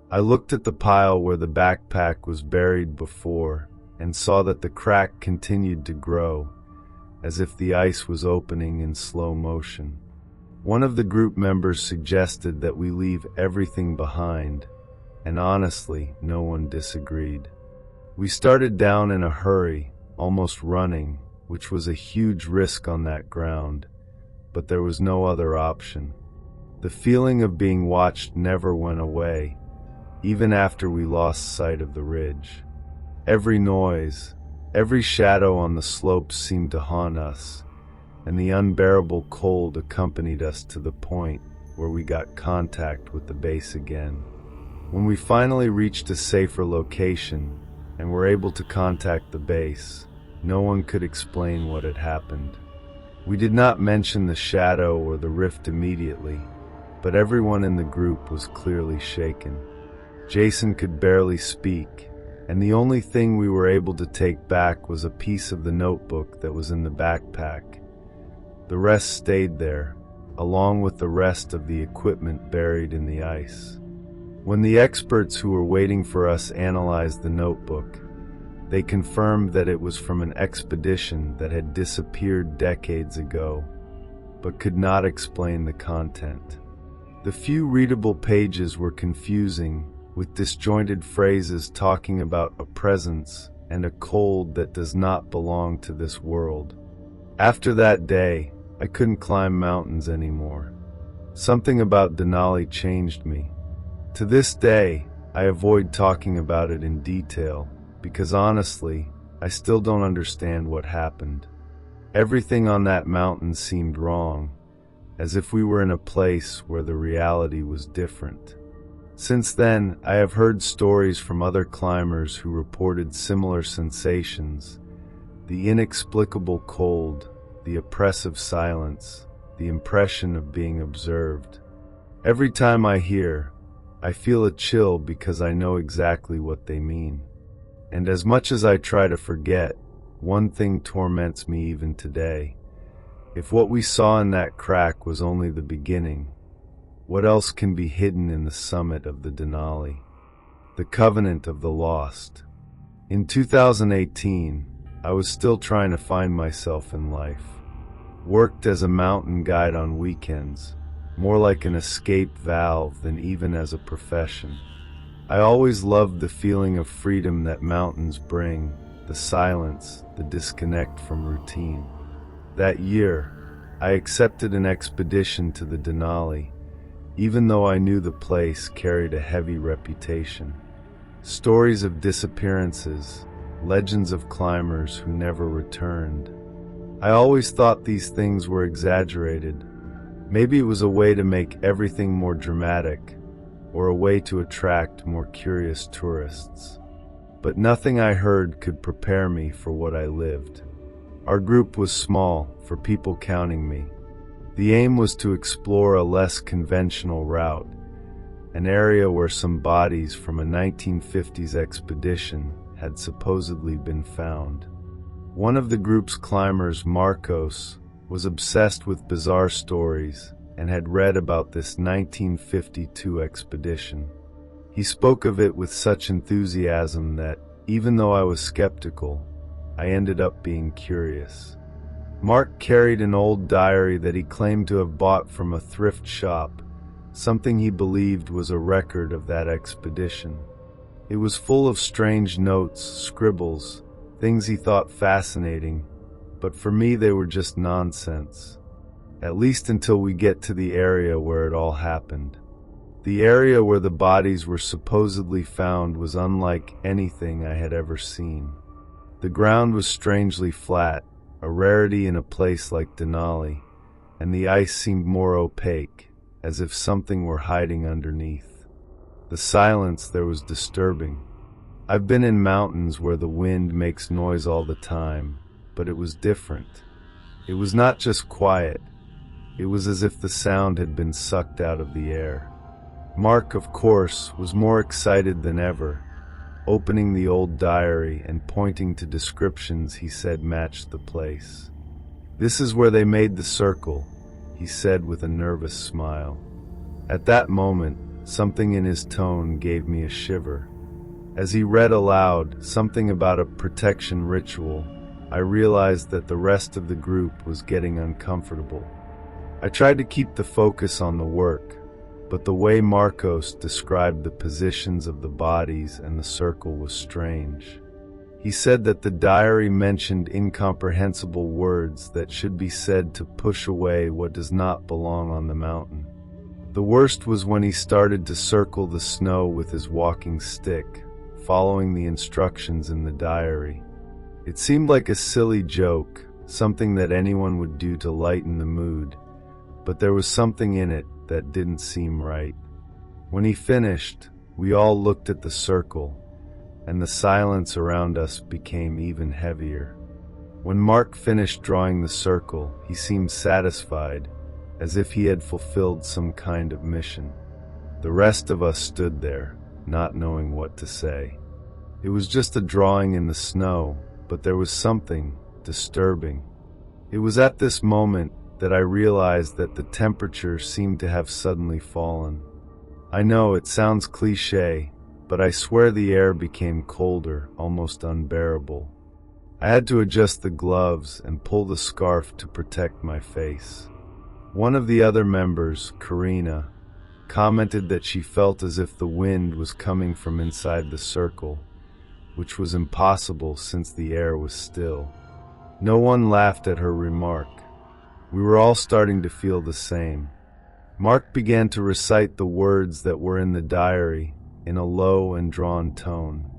I looked at the pile where the backpack was buried before and saw that the crack continued to grow, as if the ice was opening in slow motion. One of the group members suggested that we leave everything behind, and honestly, no one disagreed. We started down in a hurry, almost running, which was a huge risk on that ground, but there was no other option. The feeling of being watched never went away, even after we lost sight of the ridge. Every noise, every shadow on the slopes seemed to haunt us, and the unbearable cold accompanied us to the point where we got contact with the base again. When we finally reached a safer location and were able to contact the base, no one could explain what had happened. We did not mention the shadow or the rift immediately, but everyone in the group was clearly shaken. Jason could barely speak, and the only thing we were able to take back was a piece of the notebook that was in the backpack. The rest stayed there, along with the rest of the equipment buried in the ice. When the experts who were waiting for us analyzed the notebook, they confirmed that it was from an expedition that had disappeared decades ago, but could not explain the content. The few readable pages were confusing, with disjointed phrases talking about a presence and a cold that does not belong to this world. After that day, I couldn't climb mountains anymore. Something about Denali changed me. To this day, I avoid talking about it in detail, because honestly, I still don't understand what happened. Everything on that mountain seemed wrong, as if we were in a place where the reality was different. Since then, I have heard stories from other climbers who reported similar sensations: the inexplicable cold, the oppressive silence, the impression of being observed. Every time I hear, I feel a chill because I know exactly what they mean. And as much as I try to forget, one thing torments me even today. If what we saw in that crack was only the beginning, what else can be hidden in the summit of the Denali? The Covenant of the Lost. In 2018, I was still trying to find myself in life. Worked as a mountain guide on weekends, more like an escape valve than even as a profession. I always loved the feeling of freedom that mountains bring, the silence, the disconnect from routine. That year, I accepted an expedition to the Denali, even though I knew the place carried a heavy reputation. Stories of disappearances, legends of climbers who never returned. I always thought these things were exaggerated. Maybe it was a way to make everything more dramatic, or a way to attract more curious tourists. But nothing I heard could prepare me for what I lived. Our group was small, for people counting me. The aim was to explore a less conventional route, an area where some bodies from a 1950s expedition had supposedly been found. One of the group's climbers, Marcos, was obsessed with bizarre stories and had read about this 1952 expedition. He spoke of it with such enthusiasm that, even though I was skeptical, I ended up being curious. Mark carried an old diary that he claimed to have bought from a thrift shop, something he believed was a record of that expedition. It was full of strange notes, scribbles, things he thought fascinating, but for me they were just nonsense. At least until we get to the area where it all happened. The area where the bodies were supposedly found was unlike anything I had ever seen. The ground was strangely flat, a rarity in a place like Denali, and the ice seemed more opaque, as if something were hiding underneath. The silence there was disturbing. I've been in mountains where the wind makes noise all the time, but it was different. It was not just quiet, it was as if the sound had been sucked out of the air. Mark, of course, was more excited than ever, opening the old diary and pointing to descriptions he said matched the place. "This is where they made the circle," he said with a nervous smile. At that moment, something in his tone gave me a shiver. As he read aloud something about a protection ritual, I realized that the rest of the group was getting uncomfortable. I tried to keep the focus on the work, but the way Marcos described the positions of the bodies and the circle was strange. He said that the diary mentioned incomprehensible words that should be said to push away what does not belong on the mountain. The worst was when he started to circle the snow with his walking stick, following the instructions in the diary. It seemed like a silly joke, something that anyone would do to lighten the mood, but there was something in it that didn't seem right. When he finished, we all looked at the circle, and the silence around us became even heavier. When Mark finished drawing the circle, he seemed satisfied, as if he had fulfilled some kind of mission. The rest of us stood there, not knowing what to say. It was just a drawing in the snow, but there was something disturbing. It was at this moment that I realized that the temperature seemed to have suddenly fallen. I know it sounds cliché, but I swear the air became colder, almost unbearable. I had to adjust the gloves and pull the scarf to protect my face. One of the other members, Karina, commented that she felt as if the wind was coming from inside the circle, which was impossible since the air was still. No one laughed at her remark. We were all starting to feel the same. Mark began to recite the words that were in the diary in a low and drawn tone.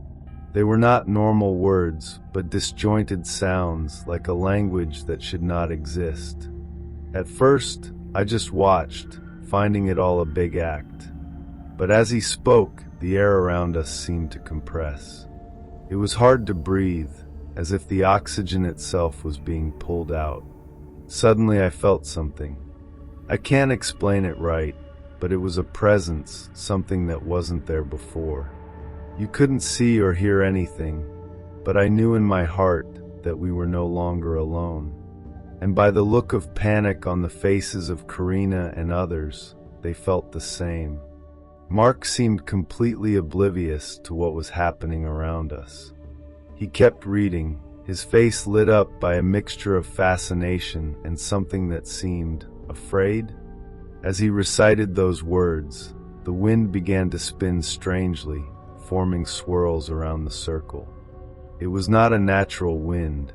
They were not normal words, but disjointed sounds like a language that should not exist. At first, I just watched, finding it all a big act. But as he spoke, the air around us seemed to compress. It was hard to breathe, as if the oxygen itself was being pulled out. Suddenly I felt something. I can't explain it right, but it was a presence, something that wasn't there before. You couldn't see or hear anything, but I knew in my heart that we were no longer alone. And by the look of panic on the faces of Karina and others, they felt the same. Mark seemed completely oblivious to what was happening around us. He kept reading, his face lit up by a mixture of fascination and something that seemed afraid. As he recited those words, the wind began to spin strangely, forming swirls around the circle. It was not a natural wind.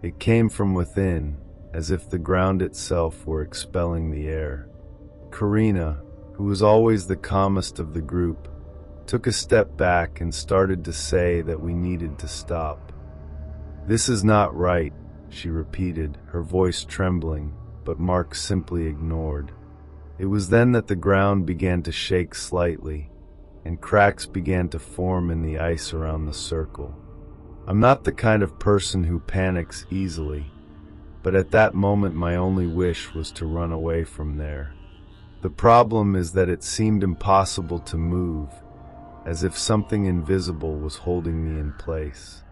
It came from within, as if the ground itself were expelling the air. Karina, who was always the calmest of the group, took a step back and started to say that we needed to stop. "This is not right," she repeated, her voice trembling, but Mark simply ignored. It was then that the ground began to shake slightly, and cracks began to form in the ice around the circle. I'm not the kind of person who panics easily, but at that moment my only wish was to run away from there. The problem is that it seemed impossible to move, as if something invisible was holding me in place.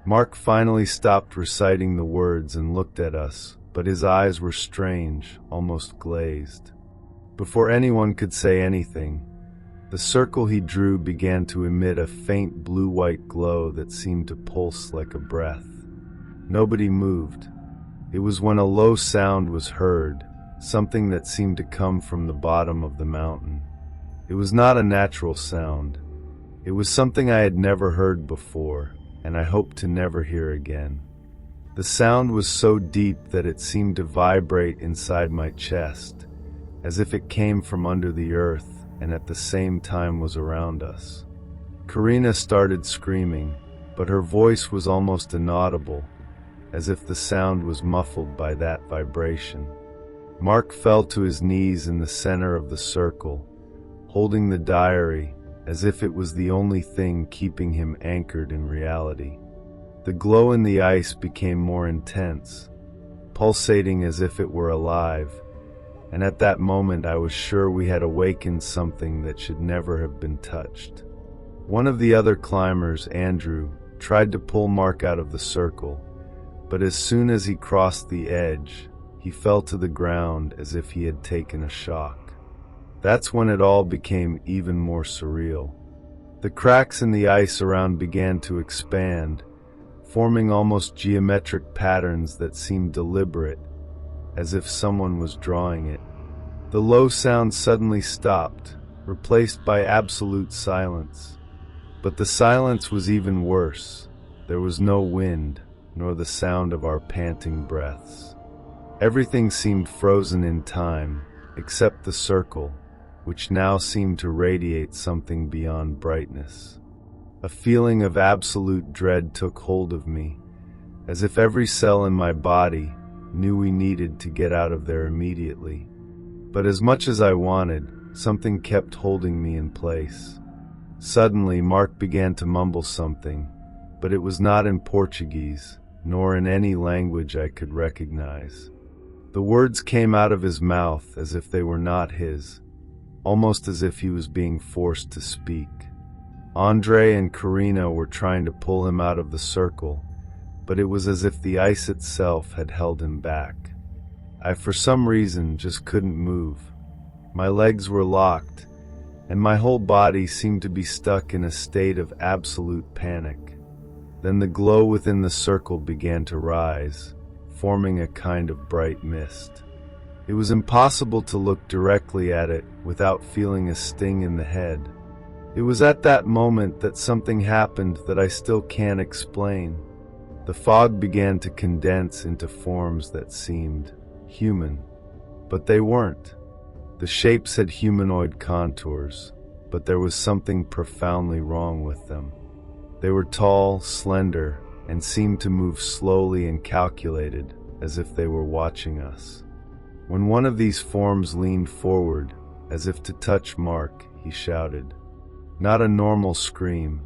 Mark finally stopped reciting the words and looked at us, but his eyes were strange, almost glazed. Before anyone could say anything, the circle he drew began to emit a faint blue-white glow that seemed to pulse like a breath. Nobody moved. It was when a low sound was heard, something that seemed to come from the bottom of the mountain. It was not a natural sound. It was something I had never heard before, and I hoped to never hear again. The sound was so deep that it seemed to vibrate inside my chest, as if it came from under the earth and at the same time was around us. Karina started screaming, but her voice was almost inaudible, as if the sound was muffled by that vibration. Mark fell to his knees in the center of the circle, holding the diary as if it was the only thing keeping him anchored in reality. The glow in the ice became more intense, pulsating as if it were alive, and at that moment I was sure we had awakened something that should never have been touched. One of the other climbers, Andrew, tried to pull Mark out of the circle, but as soon as he crossed the edge, he fell to the ground as if he had taken a shock. That's when it all became even more surreal. The cracks in the ice around began to expand, forming almost geometric patterns that seemed deliberate, as if someone was drawing it. The low sound suddenly stopped, replaced by absolute silence. But the silence was even worse. There was no wind, nor the sound of our panting breaths. Everything seemed frozen in time, except the circle, which now seemed to radiate something beyond brightness. A feeling of absolute dread took hold of me, as if every cell in my body knew we needed to get out of there immediately. But as much as I wanted, something kept holding me in place. Suddenly, Mark began to mumble something, but it was not in Portuguese, nor in any language I could recognize. The words came out of his mouth as if they were not his, almost as if he was being forced to speak. Andre and Karina were trying to pull him out of the circle, but it was as if the ice itself had held him back. I, for some reason, just couldn't move. My legs were locked, and my whole body seemed to be stuck in a state of absolute panic. Then the glow within the circle began to rise, forming a kind of bright mist. It was impossible to look directly at it without feeling a sting in the head. It was at that moment that something happened that I still can't explain. The fog began to condense into forms that seemed human, but they weren't. The shapes had humanoid contours, but there was something profoundly wrong with them. They were tall, slender, and seemed to move slowly and calculated, as if they were watching us. When one of these forms leaned forward, as if to touch Mark, he shouted. Not a normal scream.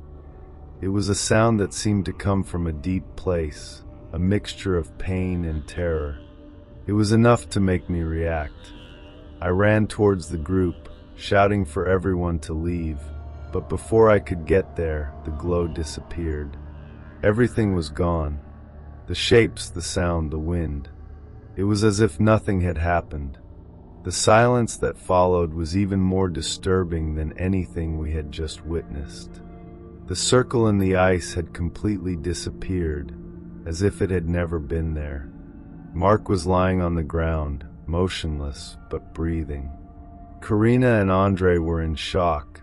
It was a sound that seemed to come from a deep place, a mixture of pain and terror. It was enough to make me react. I ran towards the group, shouting for everyone to leave, but before I could get there, the glow disappeared. Everything was gone. The shapes, the sound, the wind. It was as if nothing had happened. The silence that followed was even more disturbing than anything we had just witnessed. The circle in the ice had completely disappeared, as if it had never been there. Mark was lying on the ground, motionless but breathing. Karina and Andre were in shock,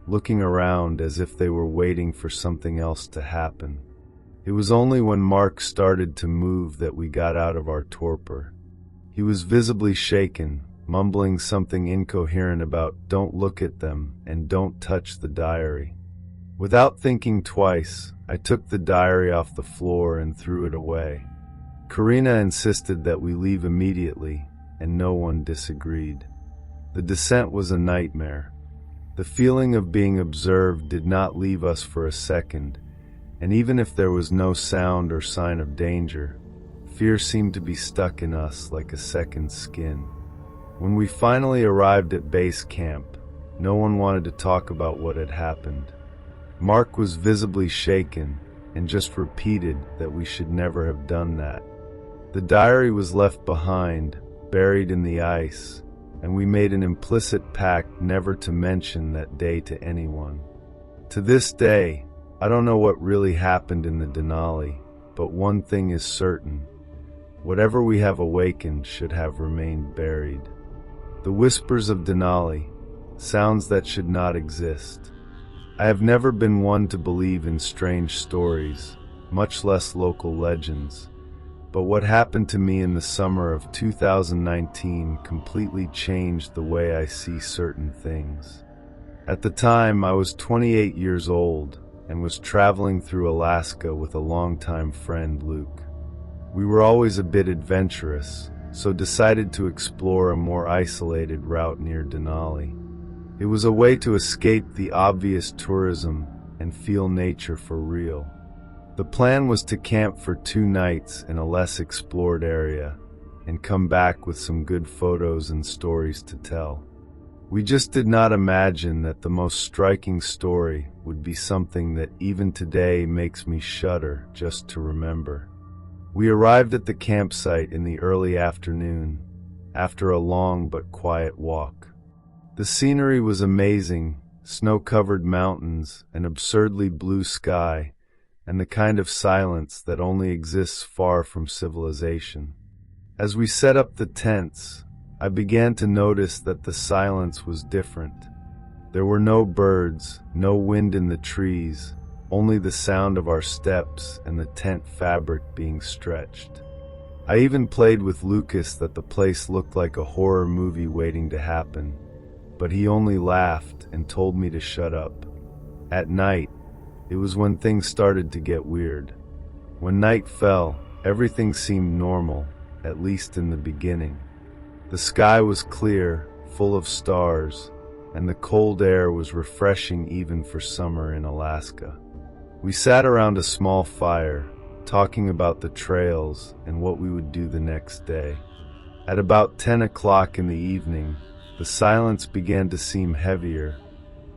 looking around as if they were waiting for something else to happen. It was only when Mark started to move that we got out of our torpor. He was visibly shaken, mumbling something incoherent about "don't look at them" and "don't touch the diary." Without thinking twice, I took the diary off the floor and threw it away. Karina insisted that we leave immediately, and no one disagreed. The descent was a nightmare. The feeling of being observed did not leave us for a second, and even if there was no sound or sign of danger, fear seemed to be stuck in us like a second skin. When we finally arrived at base camp, no one wanted to talk about what had happened. Mark was visibly shaken and just repeated that we should never have done that. The diary was left behind, buried in the ice, and we made an implicit pact never to mention that day to anyone. To this day, I don't know what really happened in the Denali, but one thing is certain. Whatever we have awakened should have remained buried. The whispers of Denali, sounds that should not exist. I have never been one to believe in strange stories, much less local legends, but what happened to me in the summer of 2019 completely changed the way I see certain things. At the time, I was 28 years old and was traveling through Alaska with a longtime friend, Luke. We were always a bit adventurous, so decided to explore a more isolated route near Denali. It was a way to escape the obvious tourism and feel nature for real. The plan was to camp for 2 nights in a less explored area and come back with some good photos and stories to tell. We just did not imagine that the most striking story would be something that even today makes me shudder just to remember. We arrived at the campsite in the early afternoon, after a long but quiet walk. The scenery was amazing, snow-covered mountains, an absurdly blue sky, and the kind of silence that only exists far from civilization. As we set up the tents, I began to notice that the silence was different. There were no birds, no wind in the trees, only the sound of our steps and the tent fabric being stretched. I even played with Lucas that the place looked like a horror movie waiting to happen, but he only laughed and told me to shut up. At night, it was when things started to get weird. When night fell, everything seemed normal, at least in the beginning. The sky was clear, full of stars, and the cold air was refreshing even for summer in Alaska. We sat around a small fire, talking about the trails and what we would do the next day. At about 10 o'clock in the evening, the silence began to seem heavier,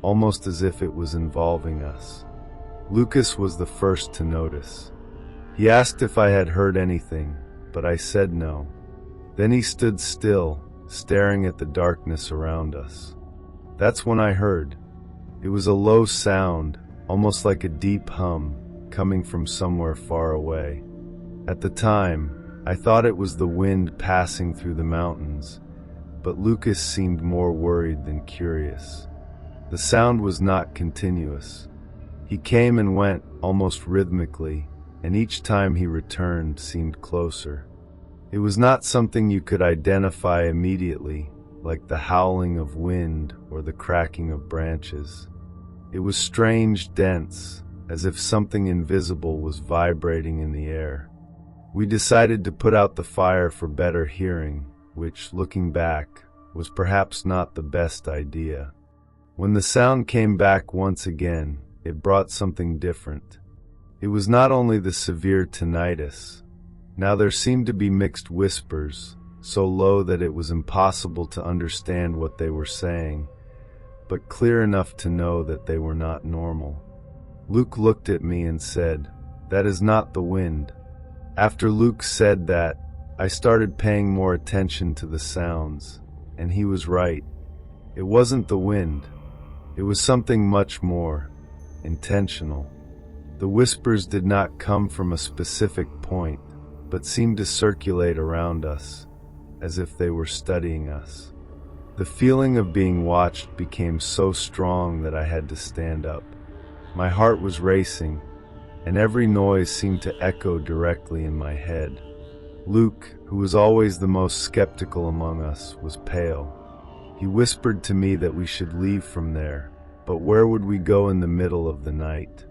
almost as if it was involving us. Lucas was the first to notice. He asked if I had heard anything, but I said no. Then he stood still, staring at the darkness around us. That's when I heard. It was a low sound, almost like a deep hum, coming from somewhere far away. At the time, I thought it was the wind passing through the mountains, but Lucas seemed more worried than curious. The sound was not continuous. He came and went almost rhythmically, and each time he returned seemed closer. It was not something you could identify immediately, like the howling of wind or the cracking of branches. It was strange, dense, as if something invisible was vibrating in the air. We decided to put out the fire for better hearing, which, looking back, was perhaps not the best idea. When the sound came back once again, it brought something different. It was not only the severe tinnitus. Now there seemed to be mixed whispers, so low that it was impossible to understand what they were saying, but clear enough to know that they were not normal. Luke looked at me and said, "That is not the wind." After Luke said that, I started paying more attention to the sounds, and he was right. It wasn't the wind. It was something much more intentional. The whispers did not come from a specific point, but seemed to circulate around us, as if they were studying us. The feeling of being watched became so strong that I had to stand up. My heart was racing, and every noise seemed to echo directly in my head. Luke, who was always the most skeptical among us, was pale. He whispered to me that we should leave from there, but where would we go in the middle of the night?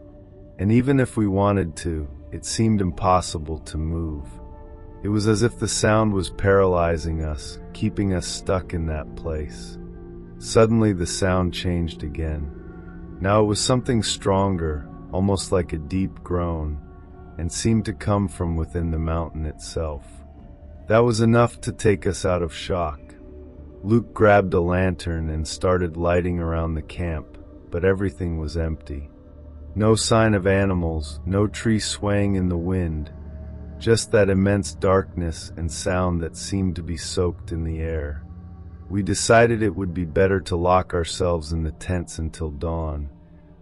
And even if we wanted to, it seemed impossible to move. It was as if the sound was paralyzing us, keeping us stuck in that place. Suddenly the sound changed again. Now it was something stronger, almost like a deep groan, and seemed to come from within the mountain itself. That was enough to take us out of shock. Luke grabbed a lantern and started lighting around the camp, but everything was empty. No sign of animals, no tree swaying in the wind, just that immense darkness and sound that seemed to be soaked in the air. We decided it would be better to lock ourselves in the tents until dawn,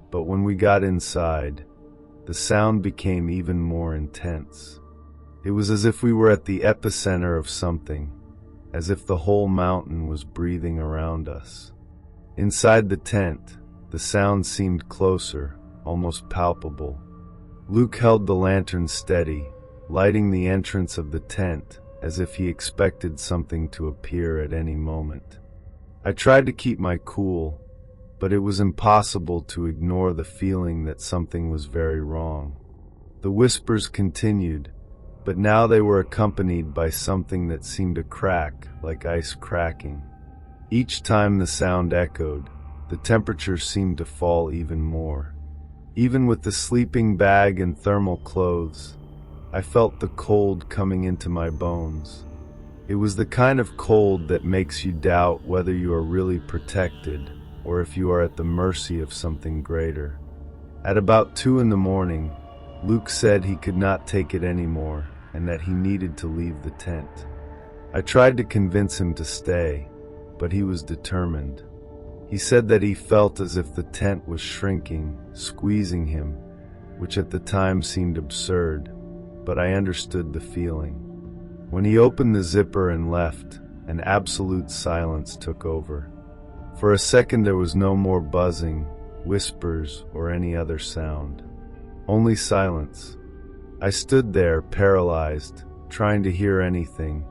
but when we got inside, the sound became even more intense. It was as if we were at the epicenter of something, as if the whole mountain was breathing around us. Inside the tent, the sound seemed closer, almost palpable. Luke held the lantern steady, lighting the entrance of the tent as if he expected something to appear at any moment. I tried to keep my cool, but it was impossible to ignore the feeling that something was very wrong. The whispers continued, but now they were accompanied by something that seemed to crack, like ice cracking. Each time the sound echoed, the temperature seemed to fall even more. Even with the sleeping bag and thermal clothes, I felt the cold coming into my bones. It was the kind of cold that makes you doubt whether you are really protected or if you are at the mercy of something greater. At about 2 a.m, Luke said he could not take it anymore and that he needed to leave the tent. I tried to convince him to stay, but he was determined. He said that he felt as if the tent was shrinking, squeezing him, which at the time seemed absurd, but I understood the feeling. When he opened the zipper and left, an absolute silence took over. For a second there was no more buzzing, whispers, or any other sound. Only silence. I stood there, paralyzed, trying to hear anything,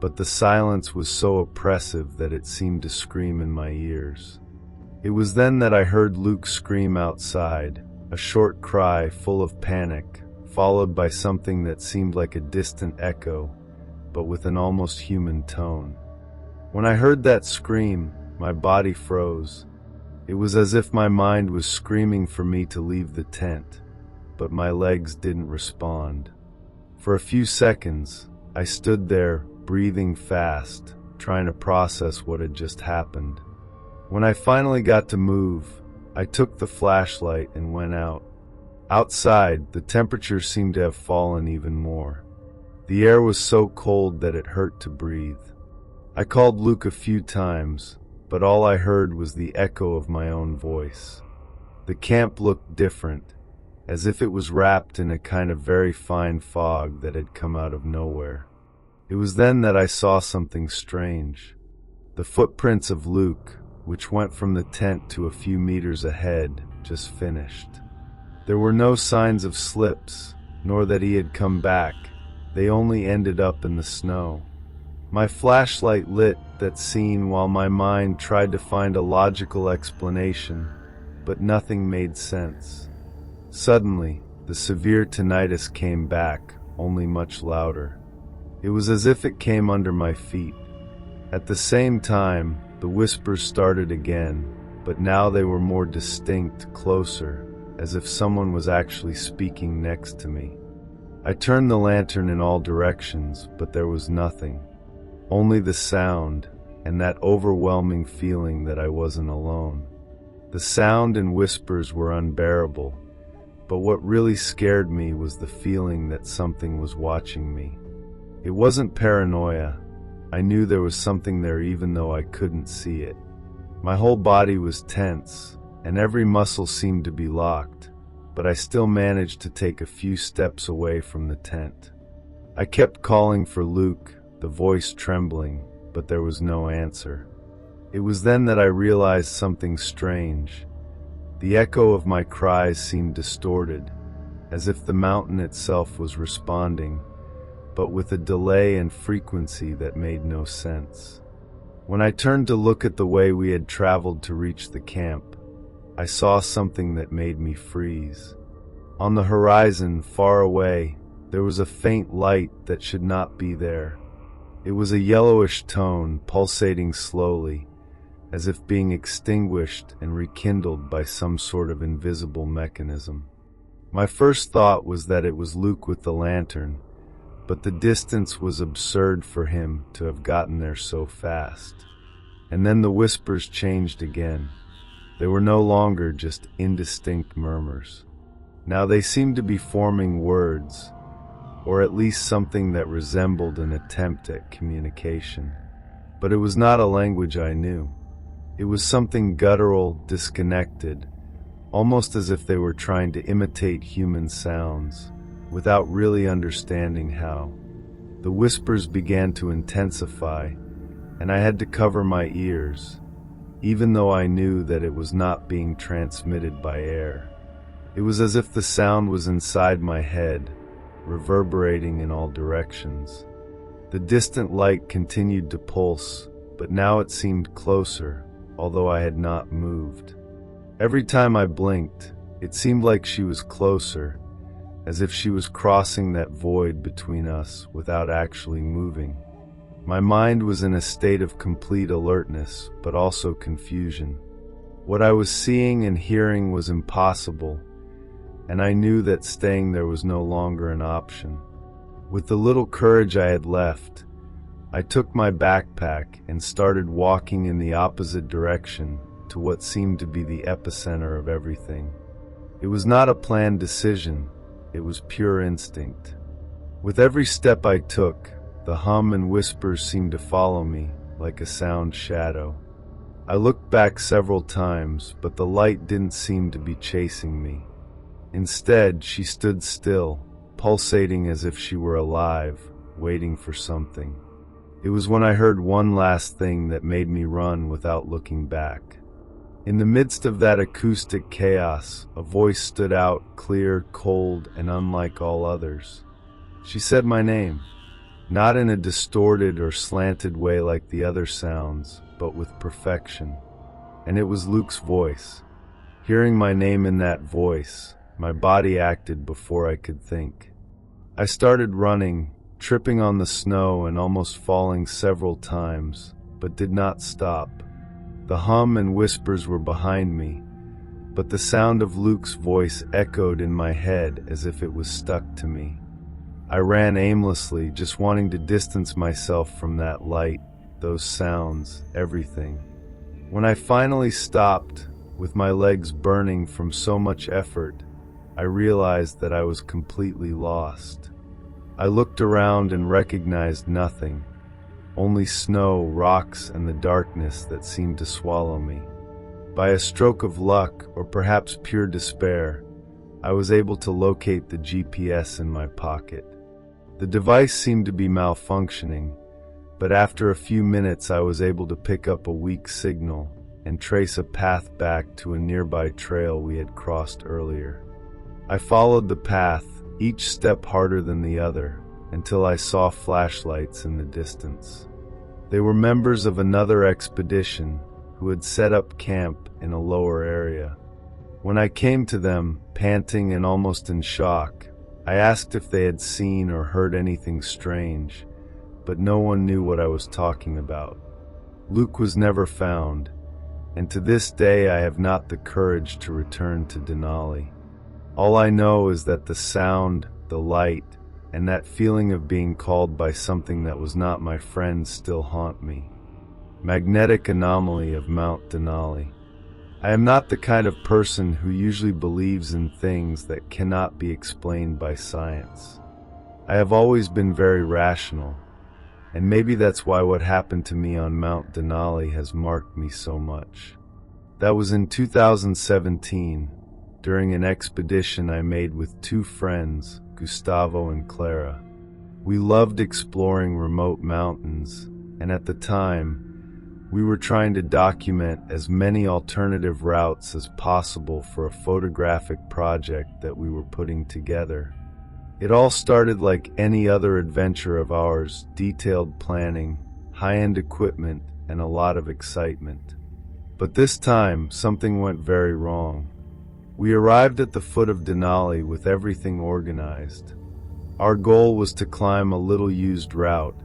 but the silence was so oppressive that it seemed to scream in my ears. It was then that I heard Luke scream outside, a short cry full of panic, followed by something that seemed like a distant echo, but with an almost human tone. When I heard that scream, my body froze. It was as if my mind was screaming for me to leave the tent, but my legs didn't respond. For a few seconds, I stood there, breathing fast, trying to process what had just happened. When I finally got to move, I took the flashlight and went out. Outside, the temperature seemed to have fallen even more. The air was so cold that it hurt to breathe. I called Luke a few times, but all I heard was the echo of my own voice. The camp looked different, as if it was wrapped in a kind of very fine fog that had come out of nowhere. It was then that I saw something strange. The footprints of Luke, which went from the tent to a few meters ahead, just finished. There were no signs of slips, nor that he had come back. They only ended up in the snow. My flashlight lit that scene while my mind tried to find a logical explanation, but nothing made sense. Suddenly, the severe tinnitus came back, only much louder. It was as if it came under my feet. At the same time, the whispers started again, but now they were more distinct, closer, as if someone was actually speaking next to me. I turned the lantern in all directions, but there was nothing. Only the sound, and that overwhelming feeling that I wasn't alone. The sound and whispers were unbearable, but what really scared me was the feeling that something was watching me. It wasn't paranoia. I knew there was something there even though I couldn't see it. My whole body was tense, and every muscle seemed to be locked, but I still managed to take a few steps away from the tent. I kept calling for Luke, the voice trembling, but there was no answer. It was then that I realized something strange. The echo of my cries seemed distorted, as if the mountain itself was responding, but with a delay and frequency that made no sense. When I turned to look at the way we had traveled to reach the camp, I saw something that made me freeze. On the horizon, far away, there was a faint light that should not be there. It was a yellowish tone, pulsating slowly, as if being extinguished and rekindled by some sort of invisible mechanism. My first thought was that it was Luke with the lantern, but the distance was absurd for him to have gotten there so fast. And then the whispers changed again. They were no longer just indistinct murmurs. Now they seemed to be forming words, or at least something that resembled an attempt at communication. But it was not a language I knew. It was something guttural, disconnected, almost as if they were trying to imitate human sounds, without really understanding how. The whispers began to intensify, and I had to cover my ears, even though I knew that it was not being transmitted by air. It was as if the sound was inside my head, reverberating in all directions. The distant light continued to pulse, but now it seemed closer, although I had not moved. Every time I blinked, it seemed like she was closer, as if she was crossing that void between us without actually moving. My mind was in a state of complete alertness, but also confusion. What I was seeing and hearing was impossible, and I knew that staying there was no longer an option. With the little courage I had left, I took my backpack and started walking in the opposite direction to what seemed to be the epicenter of everything. It was not a planned decision. It was pure instinct. With every step I took, the hum and whispers seemed to follow me like a sound shadow. I looked back several times, but the light didn't seem to be chasing me. Instead, she stood still, pulsating as if she were alive, waiting for something. It was when I heard one last thing that made me run without looking back. In the midst of that acoustic chaos, a voice stood out, clear, cold, and unlike all others. She said my name. not in a distorted or slanted way like the other sounds, but with perfection. And it was Luke's voice. Hearing my name in that voice, my body acted before I could think. I started running, tripping on the snow and almost falling several times, but did not stop. The hum and whispers were behind me, but the sound of Luke's voice echoed in my head as if it was stuck to me. I ran aimlessly, just wanting to distance myself from that light, those sounds, everything. When I finally stopped, with my legs burning from so much effort, I realized that I was completely lost. I looked around and recognized nothing, only snow, rocks, and the darkness that seemed to swallow me. By a stroke of luck, or perhaps pure despair, I was able to locate the GPS in my pocket. The device seemed to be malfunctioning, but after a few minutes I was able to pick up a weak signal and trace a path back to a nearby trail we had crossed earlier. I followed the path, each step harder than the other, until I saw flashlights in the distance. They were members of another expedition who had set up camp in a lower area. When I came to them, panting and almost in shock, I asked if they had seen or heard anything strange, but no one knew what I was talking about. Luke was never found, and to this day I have not the courage to return to Denali. All I know is that the sound, the light, and that feeling of being called by something that was not my friend still haunt me. Magnetic anomaly of Mount Denali. I am not the kind of person who usually believes in things that cannot be explained by science. I have always been very rational, and maybe that's why what happened to me on Mount Denali has marked me so much. That was in 2017, during an expedition I made with two friends, Gustavo and Clara. We loved exploring remote mountains, and at the time, we were trying to document as many alternative routes as possible for a photographic project that we were putting together. It all started like any other adventure of ours, detailed planning, high-end equipment, and a lot of excitement. But this time, something went very wrong. We arrived at the foot of Denali with everything organized. Our goal was to climb a little-used route,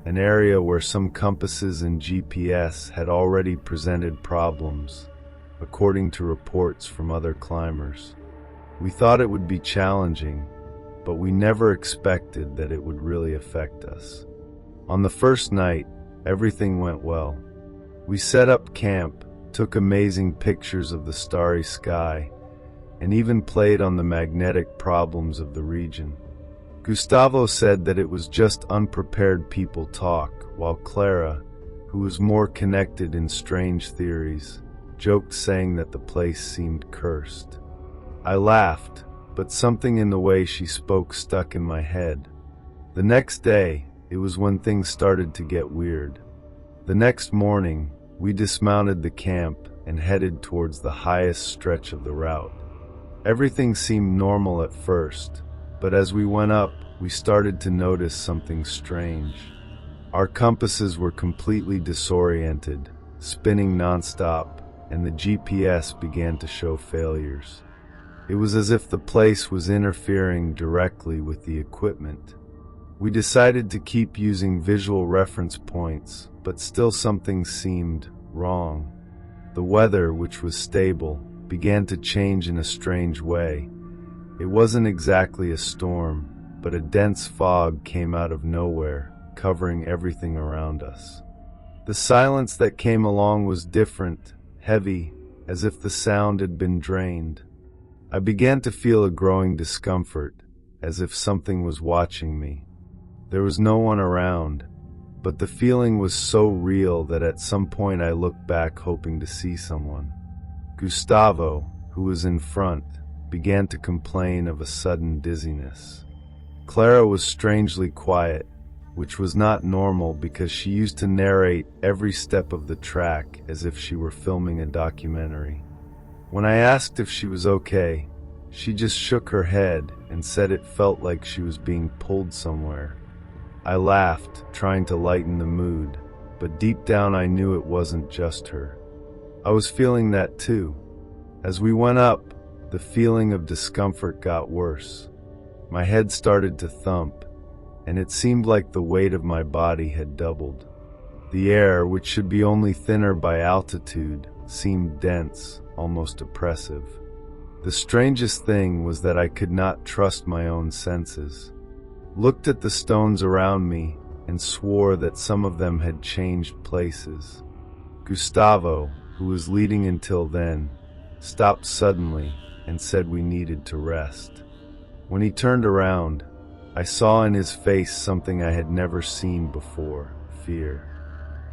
an area where some compasses and GPS had already presented problems, according to reports from other climbers. We thought it would be challenging, but we never expected that it would really affect us. On the first night, everything went well. We set up camp, took amazing pictures of the starry sky, and even played on the magnetic problems of the region. Gustavo said that it was just unprepared people talk, while Clara, who was more connected in strange theories, joked saying that the place seemed cursed. I laughed, but something in the way she spoke stuck in my head. The next day, it was when things started to get weird. The next morning, we dismounted the camp and headed towards the highest stretch of the route. Everything seemed normal at first, but as we went up, we started to notice something strange. Our compasses were completely disoriented, spinning nonstop, and the GPS began to show failures. It was as if the place was interfering directly with the equipment. We decided to keep using visual reference points, but still something seemed wrong. The weather, which was stable, began to change in a strange way. It wasn't exactly a storm, but a dense fog came out of nowhere, covering everything around us. The silence that came along was different, heavy, as if the sound had been drained. I began to feel a growing discomfort, as if something was watching me. There was no one around, but the feeling was so real that at some point I looked back hoping to see someone. Gustavo, who was in front, began to complain of a sudden dizziness. Clara was strangely quiet, which was not normal because she used to narrate every step of the track as if she were filming a documentary. When I asked if she was okay, she just shook her head and said it felt like she was being pulled somewhere. I laughed, trying to lighten the mood, but deep down I knew it wasn't just her. I was feeling that too. As we went up, the feeling of discomfort got worse. My head started to thump, and it seemed like the weight of my body had doubled. The air, which should be only thinner by altitude, seemed dense, almost oppressive. The strangest thing was that I could not trust my own senses. Looked at the stones around me and swore that some of them had changed places. Gustavo, who was leading until then, stopped suddenly and said we needed to rest. When he turned around, I saw in his face something I had never seen before: fear.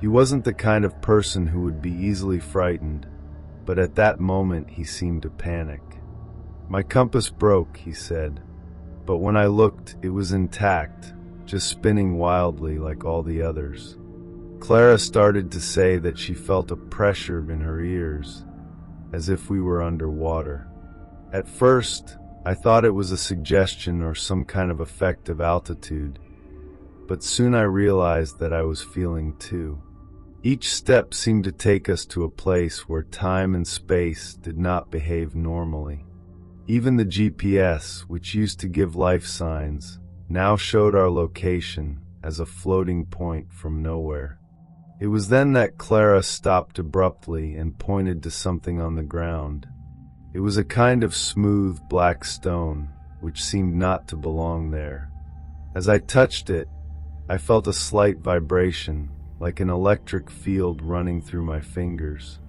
He wasn't the kind of person who would be easily frightened, but at that moment he seemed to panic. "My compass broke," he said, but when I looked, it was intact, just spinning wildly like all the others. Clara started to say that she felt a pressure in her ears, as if we were underwater. At first, I thought it was a suggestion or some kind of effect of altitude, but soon I realized that I was feeling too. Each step seemed to take us to a place where time and space did not behave normally. Even the GPS, which used to give life signs, now showed our location as a floating point from nowhere. It was then that Clara stopped abruptly and pointed to something on the ground. It was a kind of smooth black stone, which seemed not to belong there. As I touched it, I felt a slight vibration, like an electric field running through my fingers.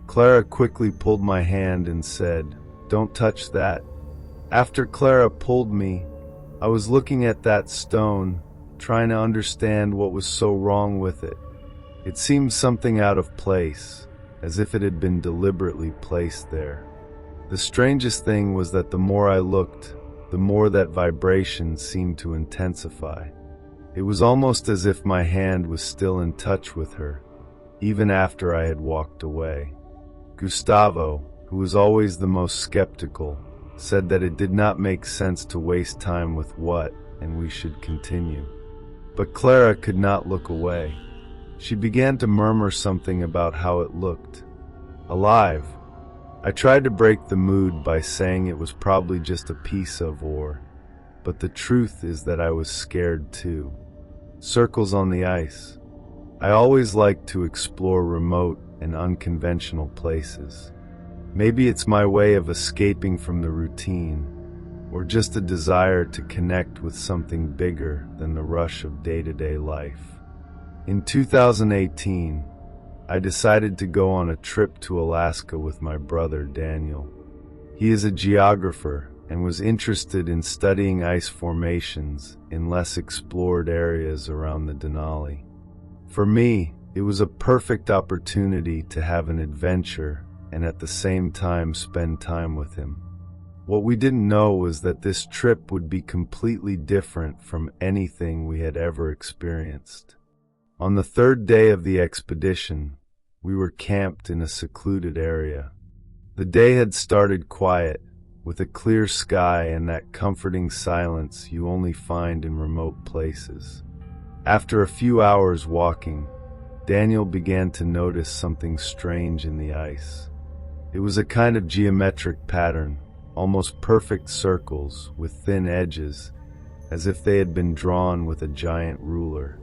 Clara quickly pulled my hand and said, "Don't touch that." After Clara pulled me, I was looking at that stone, trying to understand what was so wrong with it. It seemed something out of place, as if it had been deliberately placed there. The strangest thing was that the more I looked, the more that vibration seemed to intensify. It was almost as if my hand was still in touch with her, even after I had walked away. Gustavo, who was always the most skeptical, said that it did not make sense to waste time with what, and we should continue. But Clara could not look away. She began to murmur something about how it looked alive. I tried to break the mood by saying it was probably just a piece of ore, but the truth is that I was scared too. Circles on the ice. I always liked to explore remote and unconventional places. Maybe it's my way of escaping from the routine, or just a desire to connect with something bigger than the rush of day-to-day life. In 2018, I decided to go on a trip to Alaska with my brother Daniel. He is a geographer and was interested in studying ice formations in less explored areas around the Denali. For me, it was a perfect opportunity to have an adventure and at the same time spend time with him. What we didn't know was that this trip would be completely different from anything we had ever experienced. On the third day of the expedition, we were camped in a secluded area. The day had started quiet, with a clear sky and that comforting silence you only find in remote places. After a few hours walking, Daniel began to notice something strange in the ice. It was a kind of geometric pattern, almost perfect circles with thin edges, as if they had been drawn with a giant ruler.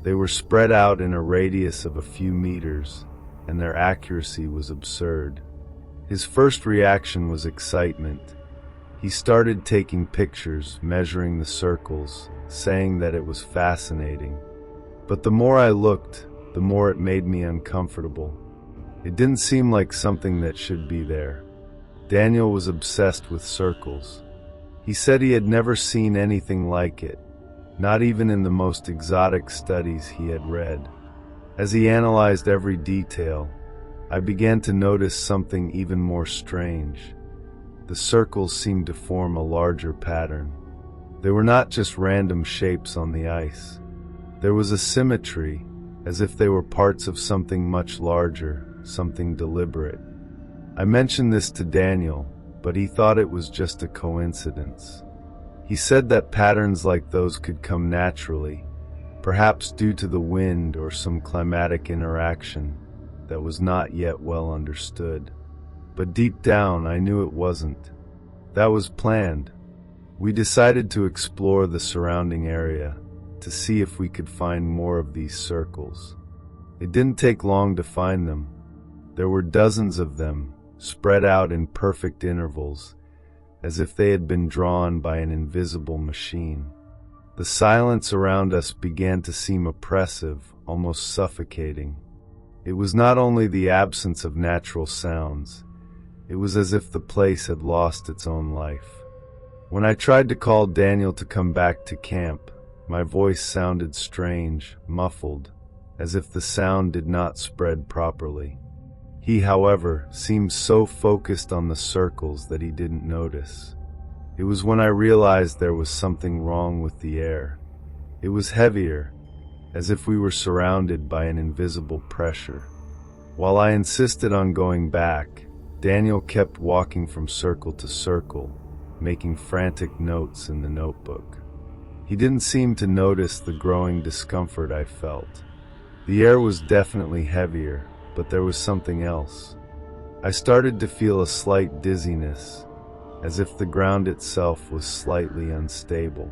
They were spread out in a radius of a few meters, and their accuracy was absurd. His first reaction was excitement. He started taking pictures, measuring the circles, saying that it was fascinating. But the more I looked, the more it made me uncomfortable. It didn't seem like something that should be there. Daniel was obsessed with circles. He said he had never seen anything like it, not even in the most exotic studies he had read. As he analyzed every detail, I began to notice something even more strange. The circles seemed to form a larger pattern. They were not just random shapes on the ice. There was a symmetry, as if they were parts of something much larger, something deliberate. I mentioned this to Daniel, but he thought it was just a coincidence. He said that patterns like those could come naturally, perhaps due to the wind or some climatic interaction that was not yet well understood. But deep down, I knew it wasn't. That was planned. We decided to explore the surrounding area to see if we could find more of these circles. It didn't take long to find them. There were dozens of them, spread out in perfect intervals, as if they had been drawn by an invisible machine. The silence around us began to seem oppressive, almost suffocating. It was not only the absence of natural sounds, it was as if the place had lost its own life. When I tried to call Daniel to come back to camp, my voice sounded strange, muffled, as if the sound did not spread properly. He, however, seemed so focused on the circles that he didn't notice. It was when I realized there was something wrong with the air. It was heavier, as if we were surrounded by an invisible pressure. While I insisted on going back, Daniel kept walking from circle to circle, making frantic notes in the notebook. He didn't seem to notice the growing discomfort I felt. The air was definitely heavier, but there was something else. I started to feel a slight dizziness, as if the ground itself was slightly unstable.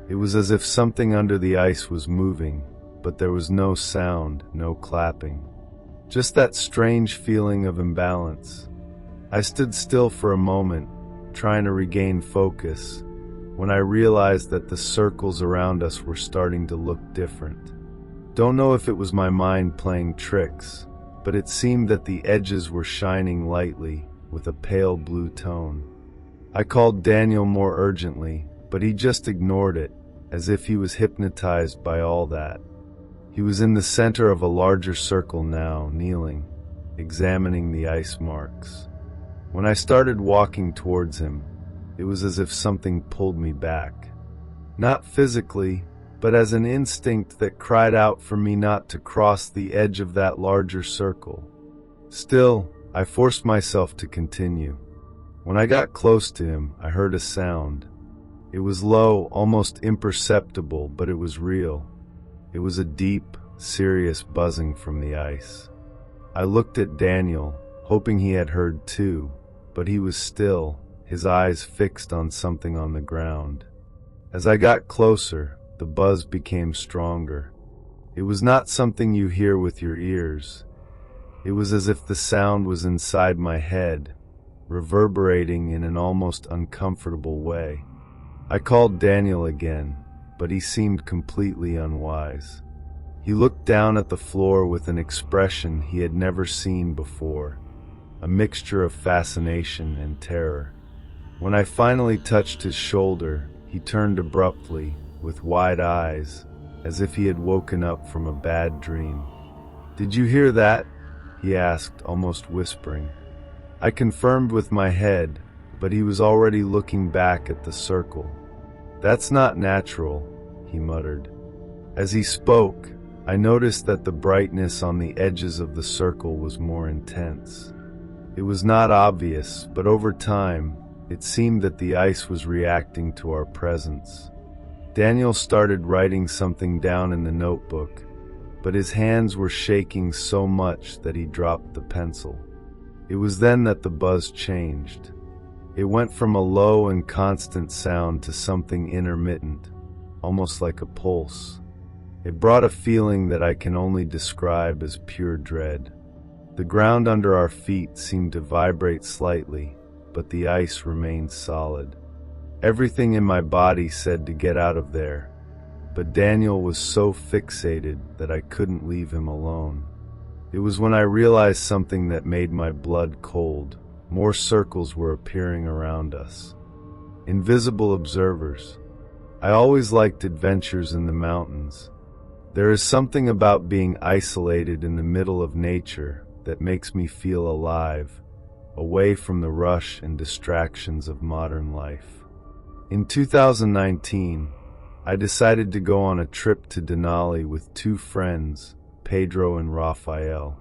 It was as if something under the ice was moving, but there was no sound, no clapping. Just that strange feeling of imbalance. I stood still for a moment, trying to regain focus, when I realized that the circles around us were starting to look different. Don't know if it was my mind playing tricks, but it seemed that the edges were shining lightly with a pale blue tone. I called Daniel more urgently, but he just ignored it, as if he was hypnotized by all that. He was in the center of a larger circle now, kneeling, examining the ice marks. When I started walking towards him, it was as if something pulled me back. Not physically, but as an instinct that cried out for me not to cross the edge of that larger circle. Still, I forced myself to continue. When I got close to him, I heard a sound. It was low, almost imperceptible, but it was real. It was a deep, serious buzzing from the ice. I looked at Daniel, hoping he had heard too, but he was still, his eyes fixed on something on the ground. As I got closer, the buzz became stronger. It was not something you hear with your ears. It was as if the sound was inside my head, reverberating in an almost uncomfortable way. I called Daniel again, but he seemed completely unwise. He looked down at the floor with an expression he had never seen before, a mixture of fascination and terror. When I finally touched his shoulder, he turned abruptly, with wide eyes, as if he had woken up from a bad dream. "Did you hear that?" he asked, almost whispering. I confirmed with my head, but he was already looking back at the circle. "That's not natural," he muttered. As he spoke, I noticed that the brightness on the edges of the circle was more intense. It was not obvious, but over time, it seemed that the ice was reacting to our presence. Daniel started writing something down in the notebook, but his hands were shaking so much that he dropped the pencil. It was then that the buzz changed. It went from a low and constant sound to something intermittent, almost like a pulse. It brought a feeling that I can only describe as pure dread. The ground under our feet seemed to vibrate slightly, but the ice remained solid. Everything in my body said to get out of there, but Daniel was so fixated that I couldn't leave him alone. It was when I realized something that made my blood cold. More circles were appearing around us. Invisible observers. I always liked adventures in the mountains. There is something about being isolated in the middle of nature that makes me feel alive, away from the rush and distractions of modern life. In 2019, I decided to go on a trip to Denali with two friends, Pedro and Rafael.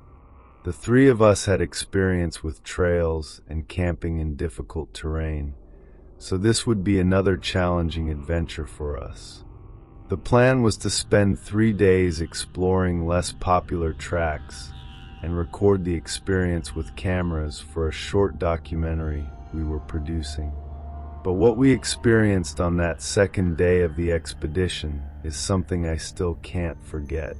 The three of us had experience with trails and camping in difficult terrain, so this would be another challenging adventure for us. The plan was to spend 3 days exploring less popular tracks and record the experience with cameras for a short documentary we were producing. But what we experienced on that second day of the expedition is something I still can't forget.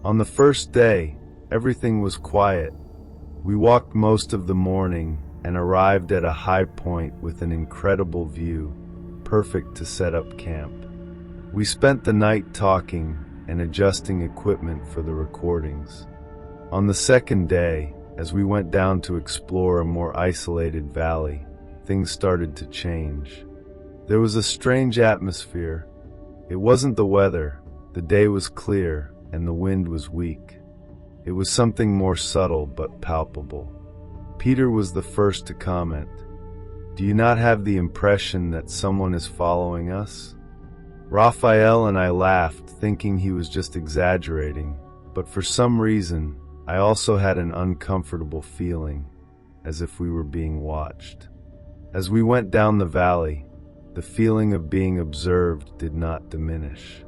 On the first day, everything was quiet. We walked most of the morning and arrived at a high point with an incredible view, perfect to set up camp. We spent the night talking and adjusting equipment for the recordings. On the second day, as we went down to explore a more isolated valley, things started to change. There was a strange atmosphere. It wasn't the weather. The day was clear and the wind was weak. It was something more subtle but palpable. Peter was the first to comment. "Do you not have the impression that someone is following us?" Raphael and I laughed, thinking he was just exaggerating, but for some reason, I also had an uncomfortable feeling, as if we were being watched. As we went down the valley, the feeling of being observed did not diminish.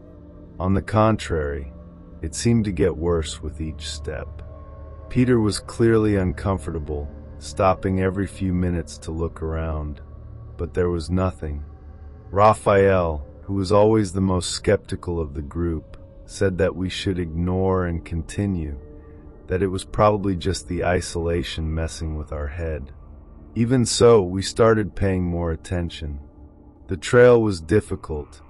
On the contrary, it seemed to get worse with each step. Peter was clearly uncomfortable, stopping every few minutes to look around, but there was nothing. Raphael, who was always the most skeptical of the group, said that we should ignore and continue, that it was probably just the isolation messing with our head. Even so, we started paying more attention. The trail was difficult,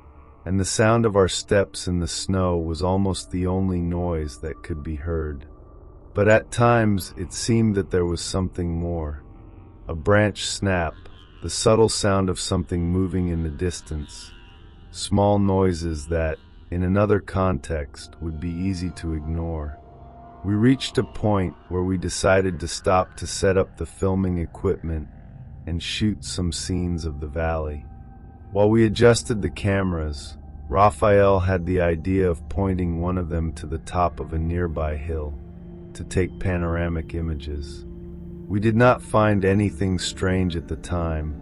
and the sound of our steps in the snow was almost the only noise that could be heard. But at times, it seemed that there was something more. A branch snap, the subtle sound of something moving in the distance, small noises that, in another context, would be easy to ignore. We reached a point where we decided to stop to set up the filming equipment and shoot some scenes of the valley. While we adjusted the cameras, Raphael had the idea of pointing one of them to the top of a nearby hill to take panoramic images. We did not find anything strange at the time,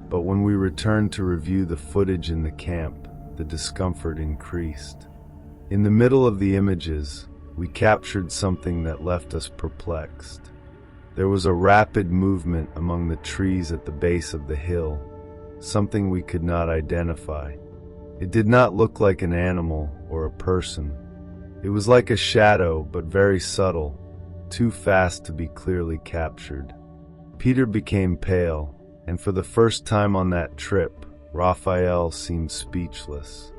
but when we returned to review the footage in the camp, the discomfort increased. In the middle of the images, we captured something that left us perplexed. There was a rapid movement among the trees at the base of the hill, something we could not identify. It did not look like an animal or a person. It was like a shadow, but very subtle, too fast to be clearly captured. Peter became pale, and for the first time on that trip, Raphael seemed speechless.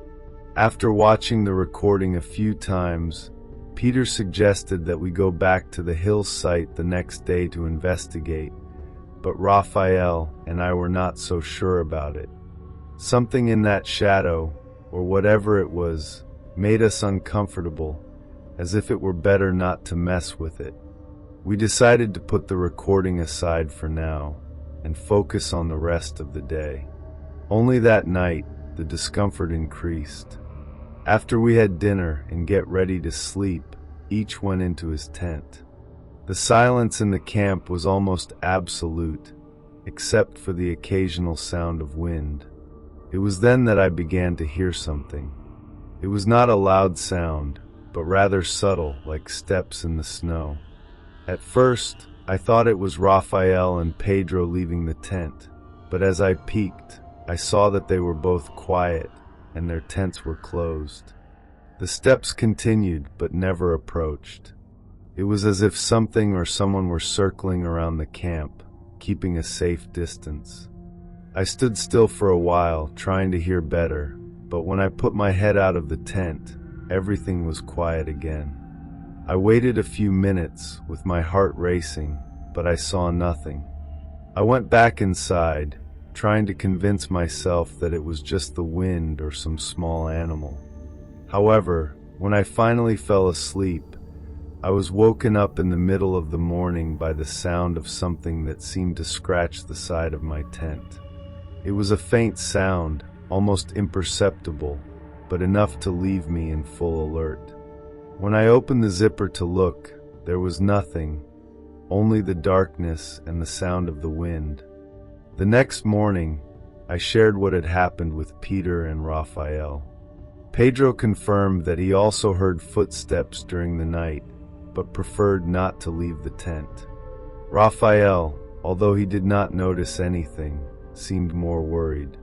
After watching the recording a few times, Peter suggested that we go back to the hill site the next day to investigate, but Raphael and I were not so sure about it. Something in that shadow, or whatever it was, made us uncomfortable, as if it were better not to mess with it. We decided to put the recording aside for now and focus on the rest of the day. Only that night, the discomfort increased. After we had dinner and get ready to sleep, each went into his tent. The silence in the camp was almost absolute, except for the occasional sound of wind. It was then that I began to hear something. It was not a loud sound, but rather subtle, like steps in the snow. At first, I thought it was Raphael and Pedro leaving the tent, but as I peeked, I saw that they were both quiet and their tents were closed. The steps continued, but never approached. It was as if something or someone were circling around the camp, keeping a safe distance. I stood still for a while, trying to hear better, but when I put my head out of the tent, everything was quiet again. I waited a few minutes, with my heart racing, but I saw nothing. I went back inside, trying to convince myself that it was just the wind or some small animal. However, when I finally fell asleep, I was woken up in the middle of the morning by the sound of something that seemed to scratch the side of my tent. It was a faint sound, almost imperceptible, but enough to leave me in full alert. When I opened the zipper to look, there was nothing, only the darkness and the sound of the wind. The next morning, I shared what had happened with Peter and Raphael. Pedro confirmed that he also heard footsteps during the night, but preferred not to leave the tent. Raphael, although he did not notice anything, seemed more worried.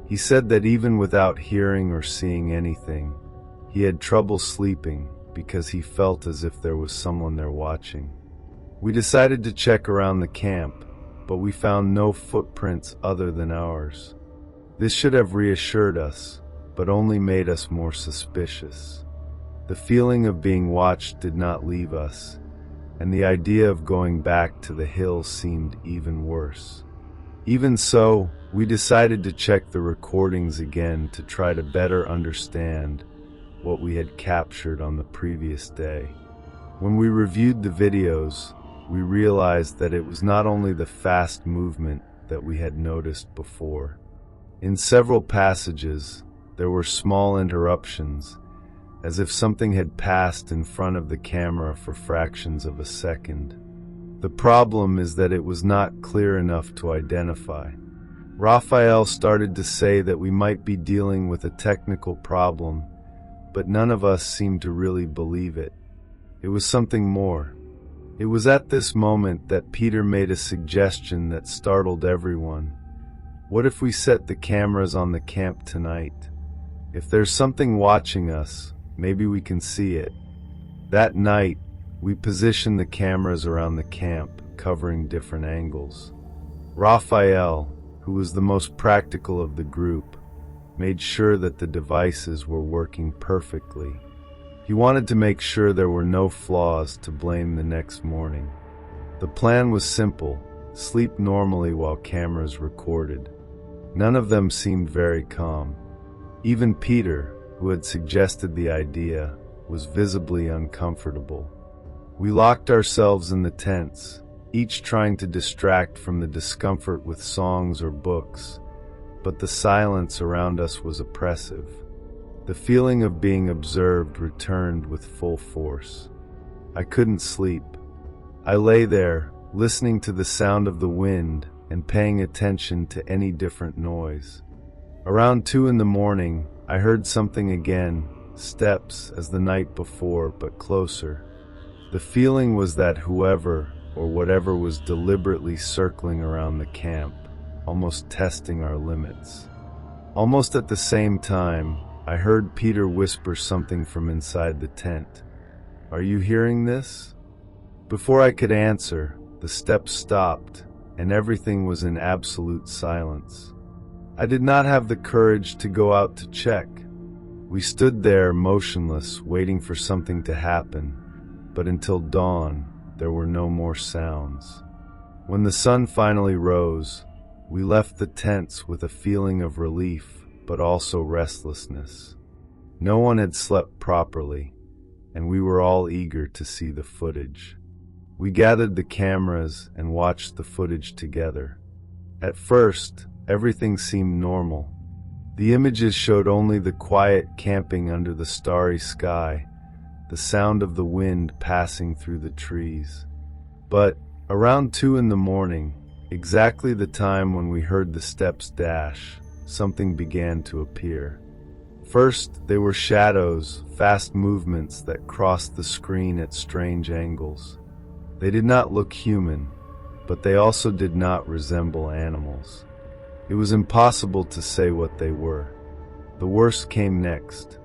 He said that even without hearing or seeing anything, he had trouble sleeping because he felt as if there was someone there watching. We decided to check around the camp, but we found no footprints other than ours. This should have reassured us, but only made us more suspicious. The feeling of being watched did not leave us, and the idea of going back to the hills seemed even worse. Even so, we decided to check the recordings again to try to better understand what we had captured on the previous day. When we reviewed the videos, we realized that it was not only the fast movement that we had noticed before. In several passages, there were small interruptions, as if something had passed in front of the camera for fractions of a second. The problem is that it was not clear enough to identify. Raphael started to say that we might be dealing with a technical problem, but none of us seemed to really believe it. It was something more. It was at this moment that Peter made a suggestion that startled everyone. What if we set the cameras on the camp tonight? If there's something watching us, maybe we can see it. That night, we positioned the cameras around the camp, covering different angles. Raphael, who was the most practical of the group, made sure that the devices were working perfectly. He wanted to make sure there were no flaws to blame the next morning. The plan was simple: sleep normally while cameras recorded. None of them seemed very calm. Even Peter, who had suggested the idea, was visibly uncomfortable. We locked ourselves in the tents, each trying to distract from the discomfort with songs or books, but the silence around us was oppressive. The feeling of being observed returned with full force. I couldn't sleep. I lay there, listening to the sound of the wind and paying attention to any different noise. Around 2 in the morning, I heard something again, steps as the night before, but closer. The feeling was that whoever or whatever was deliberately circling around the camp, almost testing our limits. Almost at the same time, I heard Peter whisper something from inside the tent. "Are you hearing this?" Before I could answer, the steps stopped, and everything was in absolute silence. I did not have the courage to go out to check. We stood there motionless, waiting for something to happen, but until dawn, there were no more sounds. When the sun finally rose, we left the tents with a feeling of relief, but also restlessness. No one had slept properly, and we were all eager to see the footage. We gathered the cameras and watched the footage together. At first, everything seemed normal. The images showed only the quiet camping under the starry sky, the sound of the wind passing through the trees. But around 2 in the morning, exactly the time when we heard the steps dash, something began to appear. First, they were shadows, fast movements that crossed the screen at strange angles. They did not look human, but they also did not resemble animals. It was impossible to say what they were. The worst came next.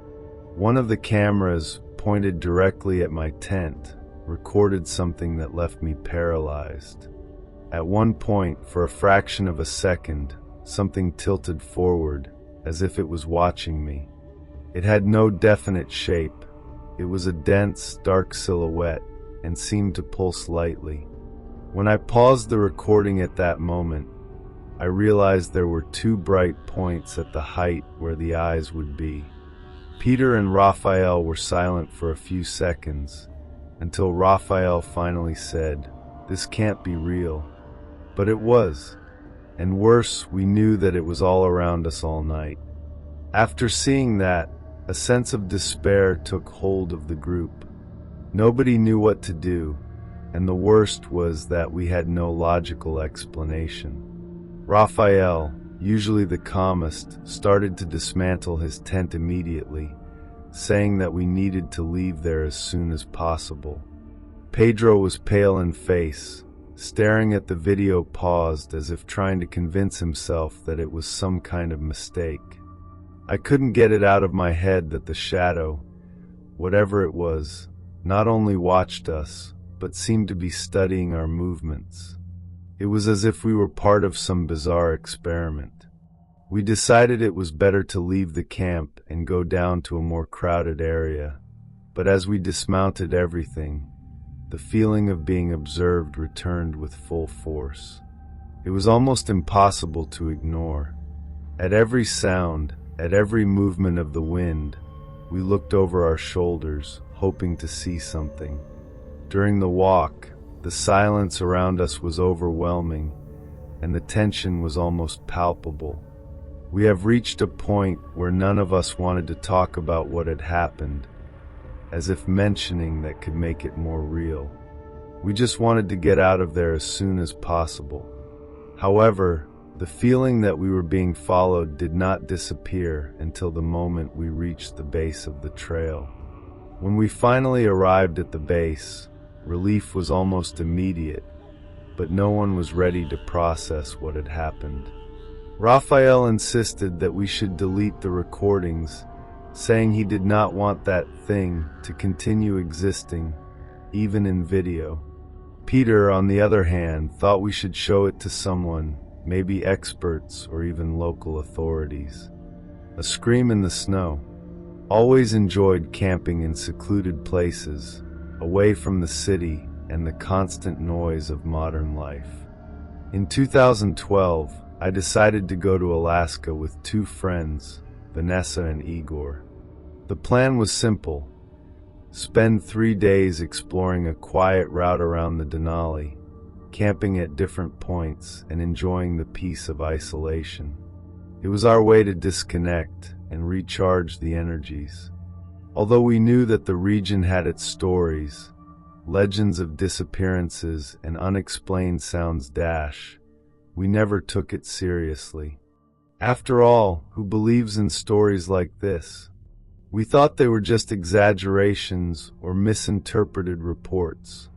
One of the cameras, pointed directly at my tent, recorded something that left me paralyzed. At one point, for a fraction of a second, something tilted forward, as if it was watching me. It had no definite shape. It was a dense, dark silhouette, and seemed to pulse lightly. When I paused the recording at that moment, I realized there were 2 bright points at the height where the eyes would be. Peter and Raphael were silent for a few seconds, until Raphael finally said, "This can't be real." But it was. And worse, we knew that it was all around us all night. After seeing that, a sense of despair took hold of the group. Nobody knew what to do, and the worst was that we had no logical explanation. Raphael, usually the calmest, started to dismantle his tent immediately, saying that we needed to leave there as soon as possible. Pedro was pale in face, staring at the video, paused as if trying to convince himself that it was some kind of mistake. I couldn't get it out of my head that the shadow, whatever it was, not only watched us, but seemed to be studying our movements. It was as if we were part of some bizarre experiment. We decided it was better to leave the camp and go down to a more crowded area, but as we dismounted everything, the feeling of being observed returned with full force. It was almost impossible to ignore. At every sound, at every movement of the wind, we looked over our shoulders, hoping to see something. During the walk, the silence around us was overwhelming, and the tension was almost palpable. We have reached a point where none of us wanted to talk about what had happened, as if mentioning that could make it more real. We just wanted to get out of there as soon as possible. However, the feeling that we were being followed did not disappear until the moment we reached the base of the trail. When we finally arrived at the base, relief was almost immediate, but no one was ready to process what had happened. Raphael insisted that we should delete the recordings, saying he did not want that thing to continue existing, even in video. Peter, on the other hand, thought we should show it to someone, maybe experts or even local authorities. A scream in the snow. Always enjoyed camping in secluded places, away from the city and the constant noise of modern life. In 2012, I decided to go to Alaska with two friends, Vanessa and Igor. The plan was simple: spend 3 days exploring a quiet route around the Denali, camping at different points and enjoying the peace of isolation. It was our way to disconnect and recharge the energies. Although we knew that the region had its stories, legends of disappearances and unexplained sounds, we never took it seriously. After all, who believes in stories like this? We thought they were just exaggerations or misinterpreted reports.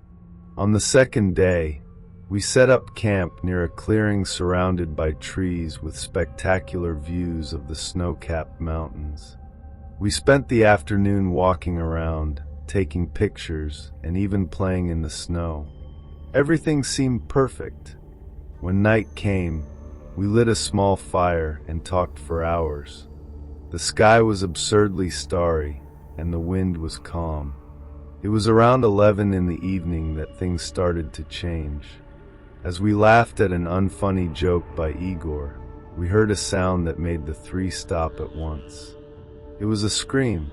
On the second day, we set up camp near a clearing surrounded by trees with spectacular views of the snow-capped mountains. We spent the afternoon walking around, taking pictures, and even playing in the snow. Everything seemed perfect. When night came, we lit a small fire and talked for hours. The sky was absurdly starry, and the wind was calm. It was around 11 in the evening that things started to change. As we laughed at an unfunny joke by Igor, we heard a sound that made the three stop at once. It was a scream,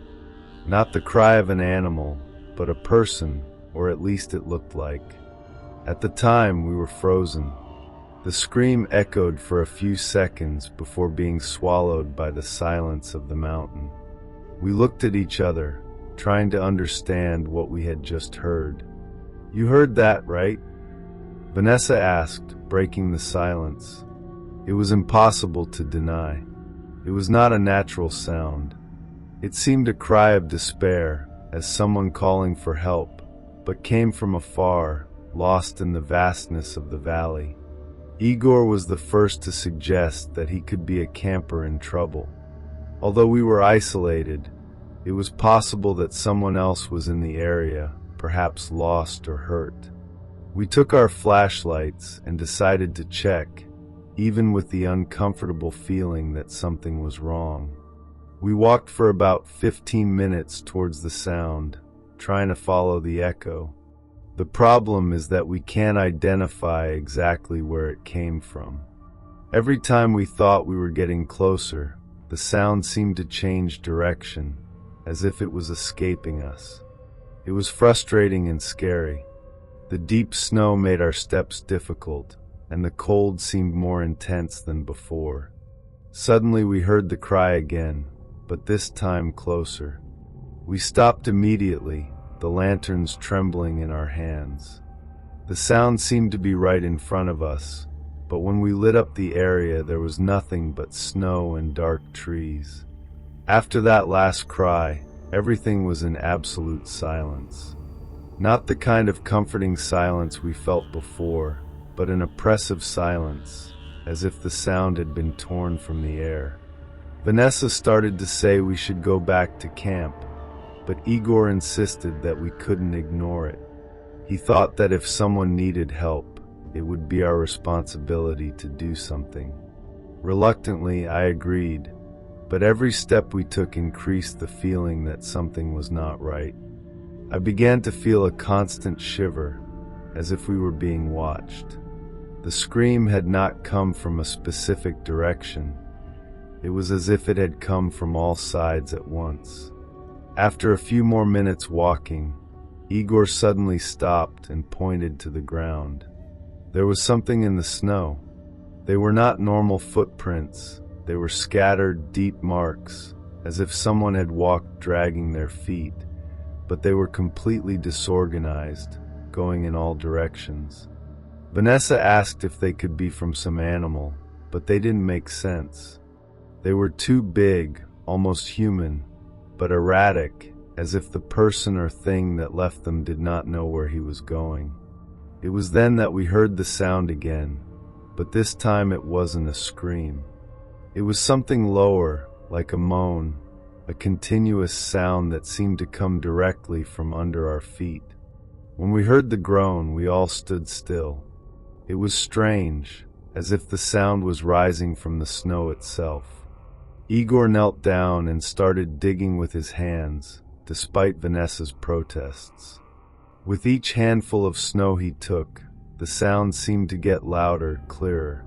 not the cry of an animal, but a person, or at least it looked like. At the time, we were frozen. The scream echoed for a few seconds before being swallowed by the silence of the mountain. We looked at each other, trying to understand what we had just heard. "You heard that, right?" Vanessa asked, breaking the silence. It was impossible to deny. It was not a natural sound. It seemed a cry of despair, as someone calling for help, but came from afar, lost in the vastness of the valley. Igor was the first to suggest that he could be a camper in trouble. Although we were isolated, it was possible that someone else was in the area, perhaps lost or hurt. We took our flashlights and decided to check, even with the uncomfortable feeling that something was wrong. We walked for about 15 minutes towards the sound, trying to follow the echo. The problem is that we can't identify exactly where it came from. Every time we thought we were getting closer, the sound seemed to change direction, as if it was escaping us. It was frustrating and scary. The deep snow made our steps difficult, and the cold seemed more intense than before. Suddenly we heard the cry again, but this time closer. We stopped immediately, the lanterns trembling in our hands. The sound seemed to be right in front of us, but when we lit up the area, there was nothing but snow and dark trees. After that last cry, everything was in absolute silence. Not the kind of comforting silence we felt before, but an oppressive silence, as if the sound had been torn from the air. Vanessa started to say we should go back to camp, but Igor insisted that we couldn't ignore it. He thought that if someone needed help, it would be our responsibility to do something. Reluctantly, I agreed, but every step we took increased the feeling that something was not right. I began to feel a constant shiver, as if we were being watched. The scream had not come from a specific direction. It was as if it had come from all sides at once. After a few more minutes walking, Igor suddenly stopped and pointed to the ground. There was something in the snow. They were not normal footprints. They were scattered, deep marks, as if someone had walked dragging their feet, but they were completely disorganized, going in all directions. Vanessa asked if they could be from some animal, but they didn't make sense. They were too big, almost human, but erratic, as if the person or thing that left them did not know where he was going. It was then that we heard the sound again, but this time it wasn't a scream. It was something lower, like a moan, a continuous sound that seemed to come directly from under our feet. When we heard the groan, we all stood still. It was strange, as if the sound was rising from the snow itself. Igor knelt down and started digging with his hands, despite Vanessa's protests. With each handful of snow he took, the sound seemed to get louder, clearer.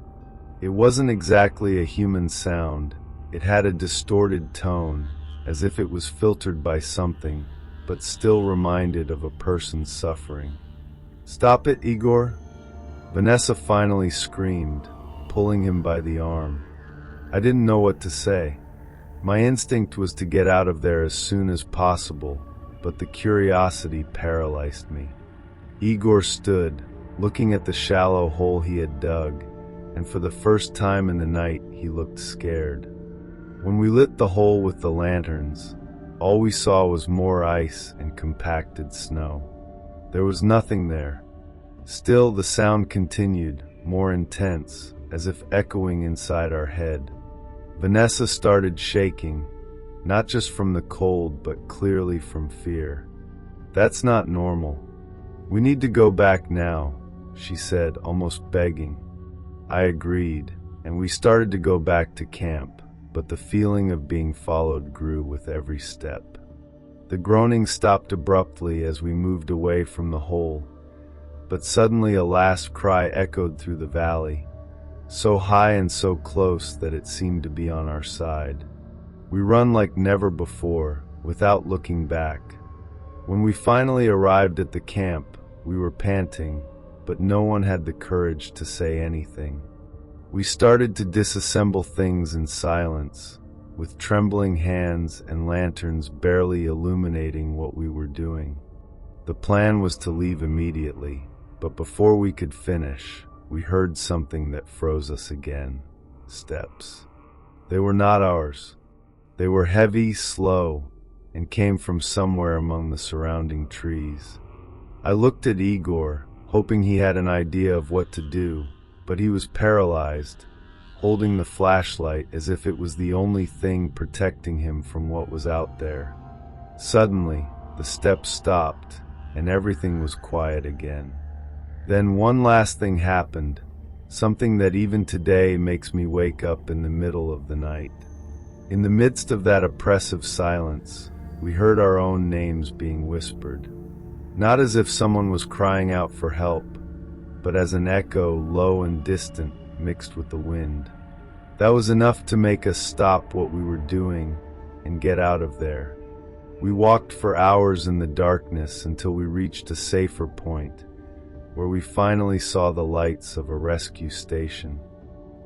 It wasn't exactly a human sound. It had a distorted tone, as if it was filtered by something, but still reminded of a person's suffering. "Stop it, Igor!" Vanessa finally screamed, pulling him by the arm. I didn't know what to say. My instinct was to get out of there as soon as possible, but the curiosity paralyzed me. Igor stood, looking at the shallow hole he had dug, and for the first time in the night he looked scared. When we lit the hole with the lanterns, all we saw was more ice and compacted snow. There was nothing there. Still, the sound continued, more intense, as if echoing inside our head. Vanessa started shaking, not just from the cold, but clearly from fear. "That's not normal. We need to go back now," she said, almost begging. I agreed, and we started to go back to camp, but the feeling of being followed grew with every step. The groaning stopped abruptly as we moved away from the hole, but suddenly a last cry echoed through the valley, so high and so close that it seemed to be on our side. We ran like never before, without looking back. When we finally arrived at the camp, we were panting, but no one had the courage to say anything. We started to disassemble things in silence, with trembling hands and lanterns barely illuminating what we were doing. The plan was to leave immediately, but before we could finish, we heard something that froze us again. Steps. They were not ours. They were heavy, slow, and came from somewhere among the surrounding trees. I looked at Igor, hoping he had an idea of what to do, but he was paralyzed, holding the flashlight as if it was the only thing protecting him from what was out there. Suddenly, the steps stopped, and everything was quiet again. Then one last thing happened, something that even today makes me wake up in the middle of the night. In the midst of that oppressive silence, we heard our own names being whispered. Not as if someone was crying out for help, but as an echo, low and distant, mixed with the wind. That was enough to make us stop what we were doing and get out of there. We walked for hours in the darkness until we reached a safer point, where we finally saw the lights of a rescue station.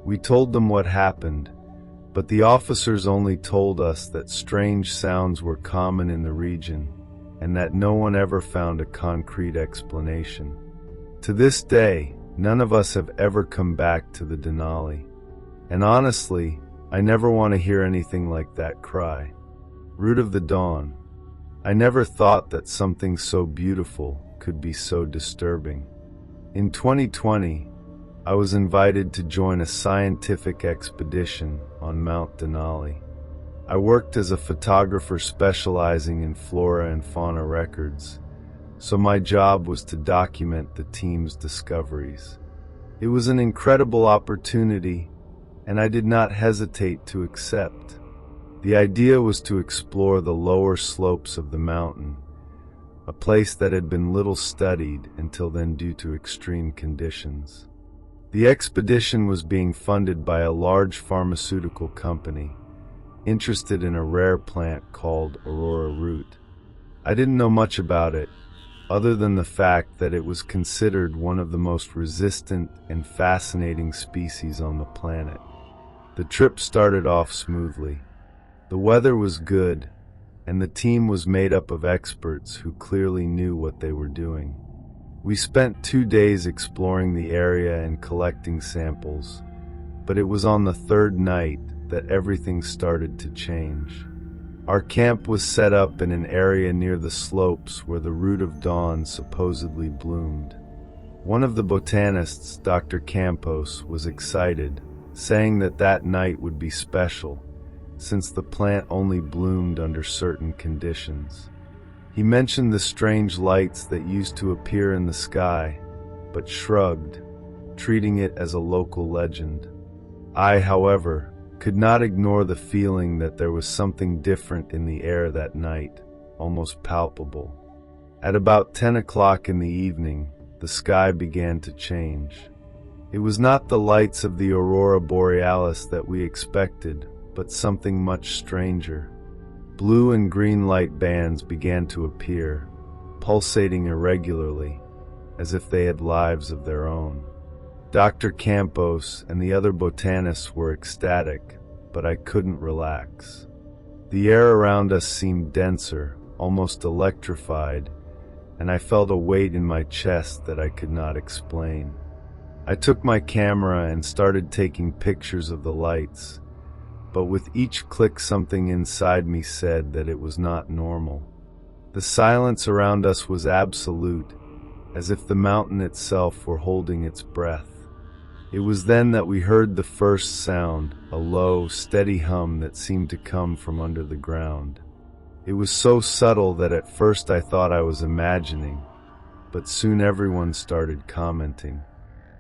We told them what happened, but the officers only told us that strange sounds were common in the region and that no one ever found a concrete explanation. To this day, None of us have ever come back to the Denali. And honestly, I never want to hear anything like that cry. Root of the dawn. I never thought that something so beautiful could be so disturbing. In 2020, I was invited to join a scientific expedition on Mount Denali. I worked as a photographer specializing in flora and fauna records, so my job was to document the team's discoveries. It was an incredible opportunity, and I did not hesitate to accept. The idea was to explore the lower slopes of the mountain, a place that had been little studied until then due to extreme conditions. The expedition was being funded by a large pharmaceutical company, interested in a rare plant called Aurora root. I didn't know much about it, other than the fact that it was considered one of the most resistant and fascinating species on the planet. The trip started off smoothly. The weather was good, and the team was made up of experts who clearly knew what they were doing. We spent 2 days exploring the area and collecting samples, but it was on the third night that everything started to change. Our camp was set up in an area near the slopes where the root of dawn supposedly bloomed. One of the botanists, Dr. Campos, was excited, saying that that night would be special, since the plant only bloomed under certain conditions. He mentioned the strange lights that used to appear in the sky, but shrugged, treating it as a local legend. I, however, could not ignore the feeling that there was something different in the air that night, almost palpable. At about 10 o'clock in the evening, the sky began to change. It was not the lights of the aurora borealis that we expected, but something much stranger. Blue and green light bands began to appear, pulsating irregularly, as if they had lives of their own. Dr. Campos and the other botanists were ecstatic, but I couldn't relax. The air around us seemed denser, almost electrified, and I felt a weight in my chest that I could not explain. I took my camera and started taking pictures of the lights, but with each click something inside me said that it was not normal. The silence around us was absolute, as if the mountain itself were holding its breath. It was then that we heard the first sound, a low, steady hum that seemed to come from under the ground. It was so subtle that at first I thought I was imagining, but soon everyone started commenting.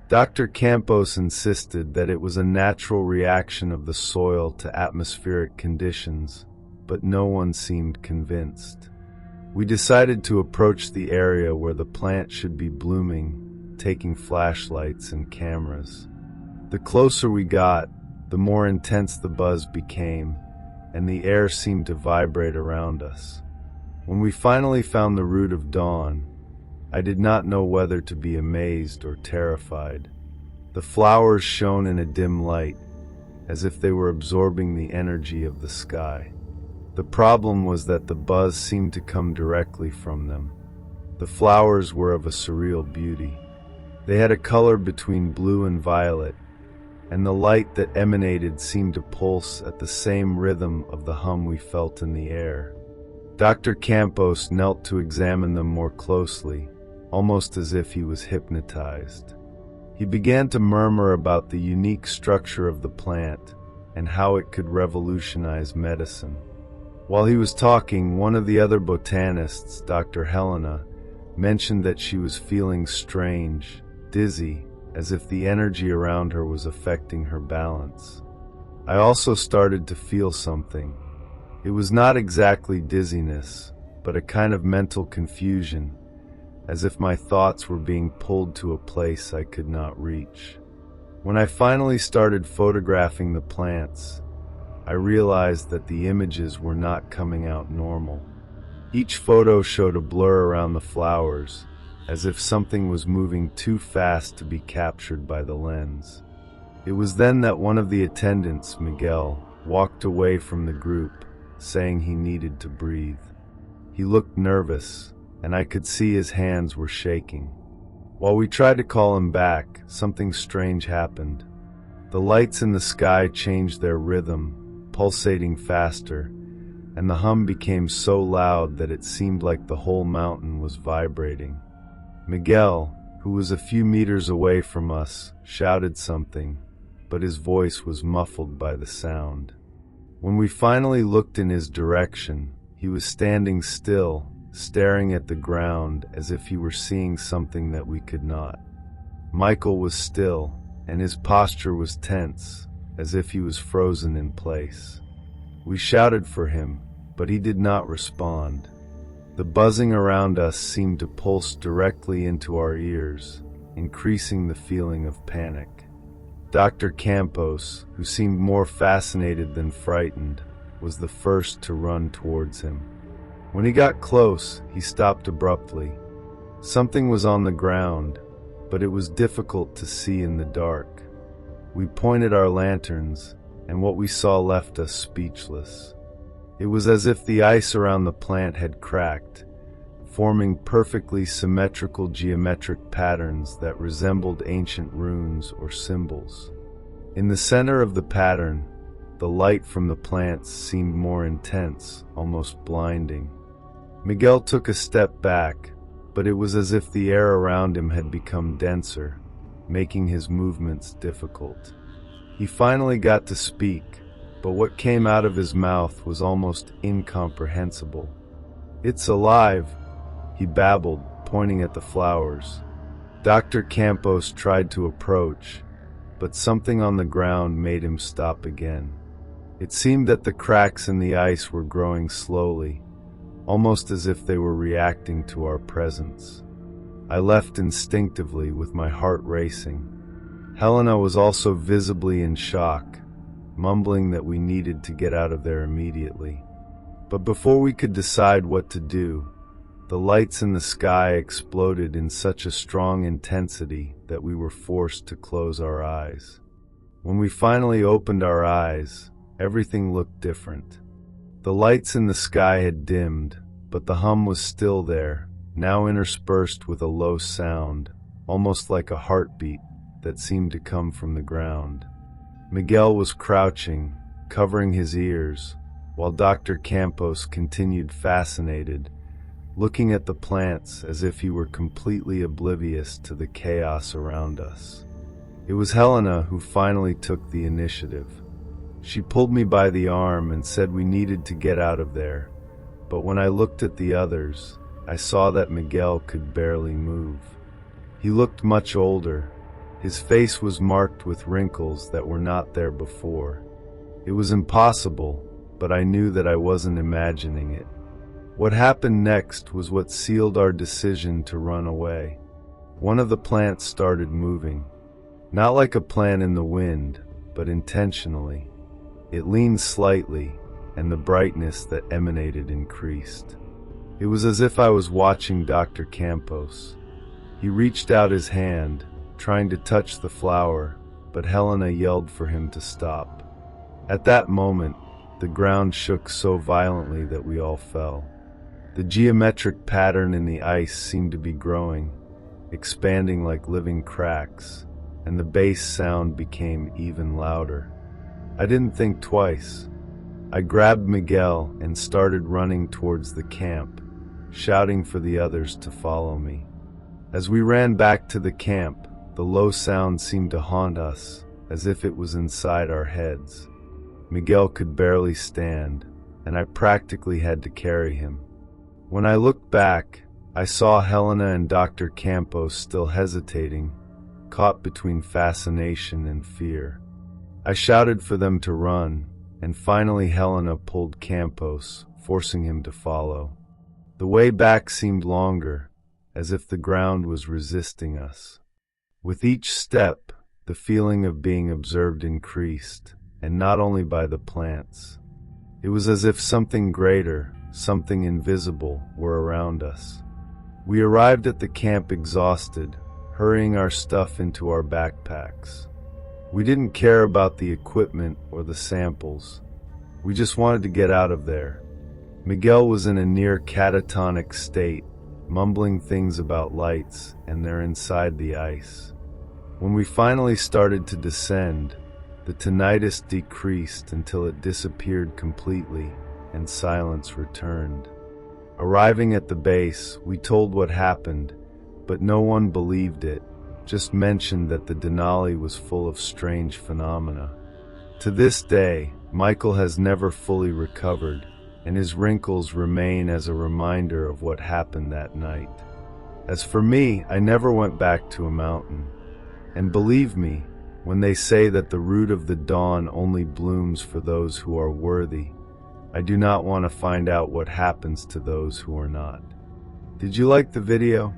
Dr. Campos insisted that it was a natural reaction of the soil to atmospheric conditions, but no one seemed convinced. We decided to approach the area where the plant should be blooming, taking flashlights and cameras. The closer we got, the more intense the buzz became, and the air seemed to vibrate around us. When we finally found the root of dawn, I did not know whether to be amazed or terrified. The flowers shone in a dim light, as if they were absorbing the energy of the sky. The problem was that the buzz seemed to come directly from them. The flowers were of a surreal beauty. They had a color between blue and violet, and the light that emanated seemed to pulse at the same rhythm of the hum we felt in the air. Dr. Campos knelt to examine them more closely, almost as if he was hypnotized. He began to murmur about the unique structure of the plant and how it could revolutionize medicine. While he was talking, one of the other botanists, Dr. Helena, mentioned that she was feeling strange, dizzy, as if the energy around her was affecting her balance. I also started to feel something. It was not exactly dizziness, but a kind of mental confusion, as if my thoughts were being pulled to a place I could not reach. When I finally started photographing the plants, I realized that the images were not coming out normal. Each photo showed a blur around the flowers, as if something was moving too fast to be captured by the lens. It was then that one of the attendants, Miguel, walked away from the group, saying he needed to breathe. He looked nervous, and I could see his hands were shaking. While we tried to call him back, something strange happened. The lights in the sky changed their rhythm, pulsating faster, and the hum became so loud that it seemed like the whole mountain was vibrating. Miguel, who was a few meters away from us, shouted something, but his voice was muffled by the sound. When we finally looked in his direction, he was standing still, staring at the ground as if he were seeing something that we could not. Michael was still, and his posture was tense, as if he was frozen in place. We shouted for him, but he did not respond. The buzzing around us seemed to pulse directly into our ears, increasing the feeling of panic. Dr. Campos, who seemed more fascinated than frightened, was the first to run towards him. When he got close, he stopped abruptly. Something was on the ground, but it was difficult to see in the dark. We pointed our lanterns, and what we saw left us speechless. It was as if the ice around the plant had cracked, forming perfectly symmetrical geometric patterns that resembled ancient runes or symbols. In the center of the pattern, the light from the plants seemed more intense, almost blinding. Miguel took a step back, but it was as if the air around him had become denser, making his movements difficult. He finally got to speak, but what came out of his mouth was almost incomprehensible. "It's alive," he babbled, pointing at the flowers. Dr. Campos tried to approach, but something on the ground made him stop again. It seemed that the cracks in the ice were growing slowly, almost as if they were reacting to our presence. I left instinctively with my heart racing. Helena was also visibly in shock, mumbling that we needed to get out of there immediately. But before we could decide what to do, the lights in the sky exploded in such a strong intensity that we were forced to close our eyes. When we finally opened our eyes, everything looked different. The lights in the sky had dimmed, but the hum was still there, now interspersed with a low sound, almost like a heartbeat that seemed to come from the ground. Miguel was crouching, covering his ears, while Dr. Campos continued fascinated, looking at the plants as if he were completely oblivious to the chaos around us. It was Helena who finally took the initiative. She pulled me by the arm and said we needed to get out of there, but when I looked at the others, I saw that Miguel could barely move. He looked much older. His face was marked with wrinkles that were not there before. It was impossible, but I knew that I wasn't imagining it. What happened next was what sealed our decision to run away. One of the plants started moving, not like a plant in the wind, but intentionally. It leaned slightly, and the brightness that emanated increased. It was as if I was watching Dr. Campos. He reached out his hand, trying to touch the flower, but Helena yelled for him to stop. At that moment, the ground shook so violently that we all fell. The geometric pattern in the ice seemed to be growing, expanding like living cracks, and the bass sound became even louder. I didn't think twice. I grabbed Miguel and started running towards the camp, shouting for the others to follow me. As we ran back to the camp, the low sound seemed to haunt us, as if it was inside our heads. Miguel could barely stand, and I practically had to carry him. When I looked back, I saw Helena and Dr. Campos still hesitating, caught between fascination and fear. I shouted for them to run, and finally Helena pulled Campos, forcing him to follow. The way back seemed longer, as if the ground was resisting us. With each step, the feeling of being observed increased, and not only by the plants. It was as if something greater, something invisible, were around us. We arrived at the camp exhausted, hurrying our stuff into our backpacks. We didn't care about the equipment or the samples. We just wanted to get out of there. Miguel was in a near catatonic state, mumbling things about lights, and they're inside the ice. When we finally started to descend, the tinnitus decreased until it disappeared completely and silence returned. Arriving at the base, we told what happened, but no one believed it, just mentioned that the Denali was full of strange phenomena. To this day, Michael has never fully recovered, and his wrinkles remain as a reminder of what happened that night. As for me, I never went back to a mountain. And believe me, when they say that the root of the dawn only blooms for those who are worthy, I do not want to find out what happens to those who are not. Did you like the video?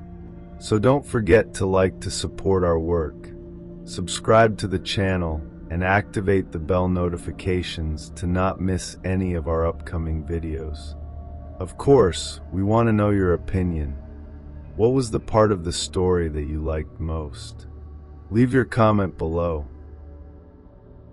So don't forget to like to support our work, subscribe to the channel, and activate the bell notifications to not miss any of our upcoming videos. Of course, we want to know your opinion. What was the part of the story that you liked most? Leave your comment below.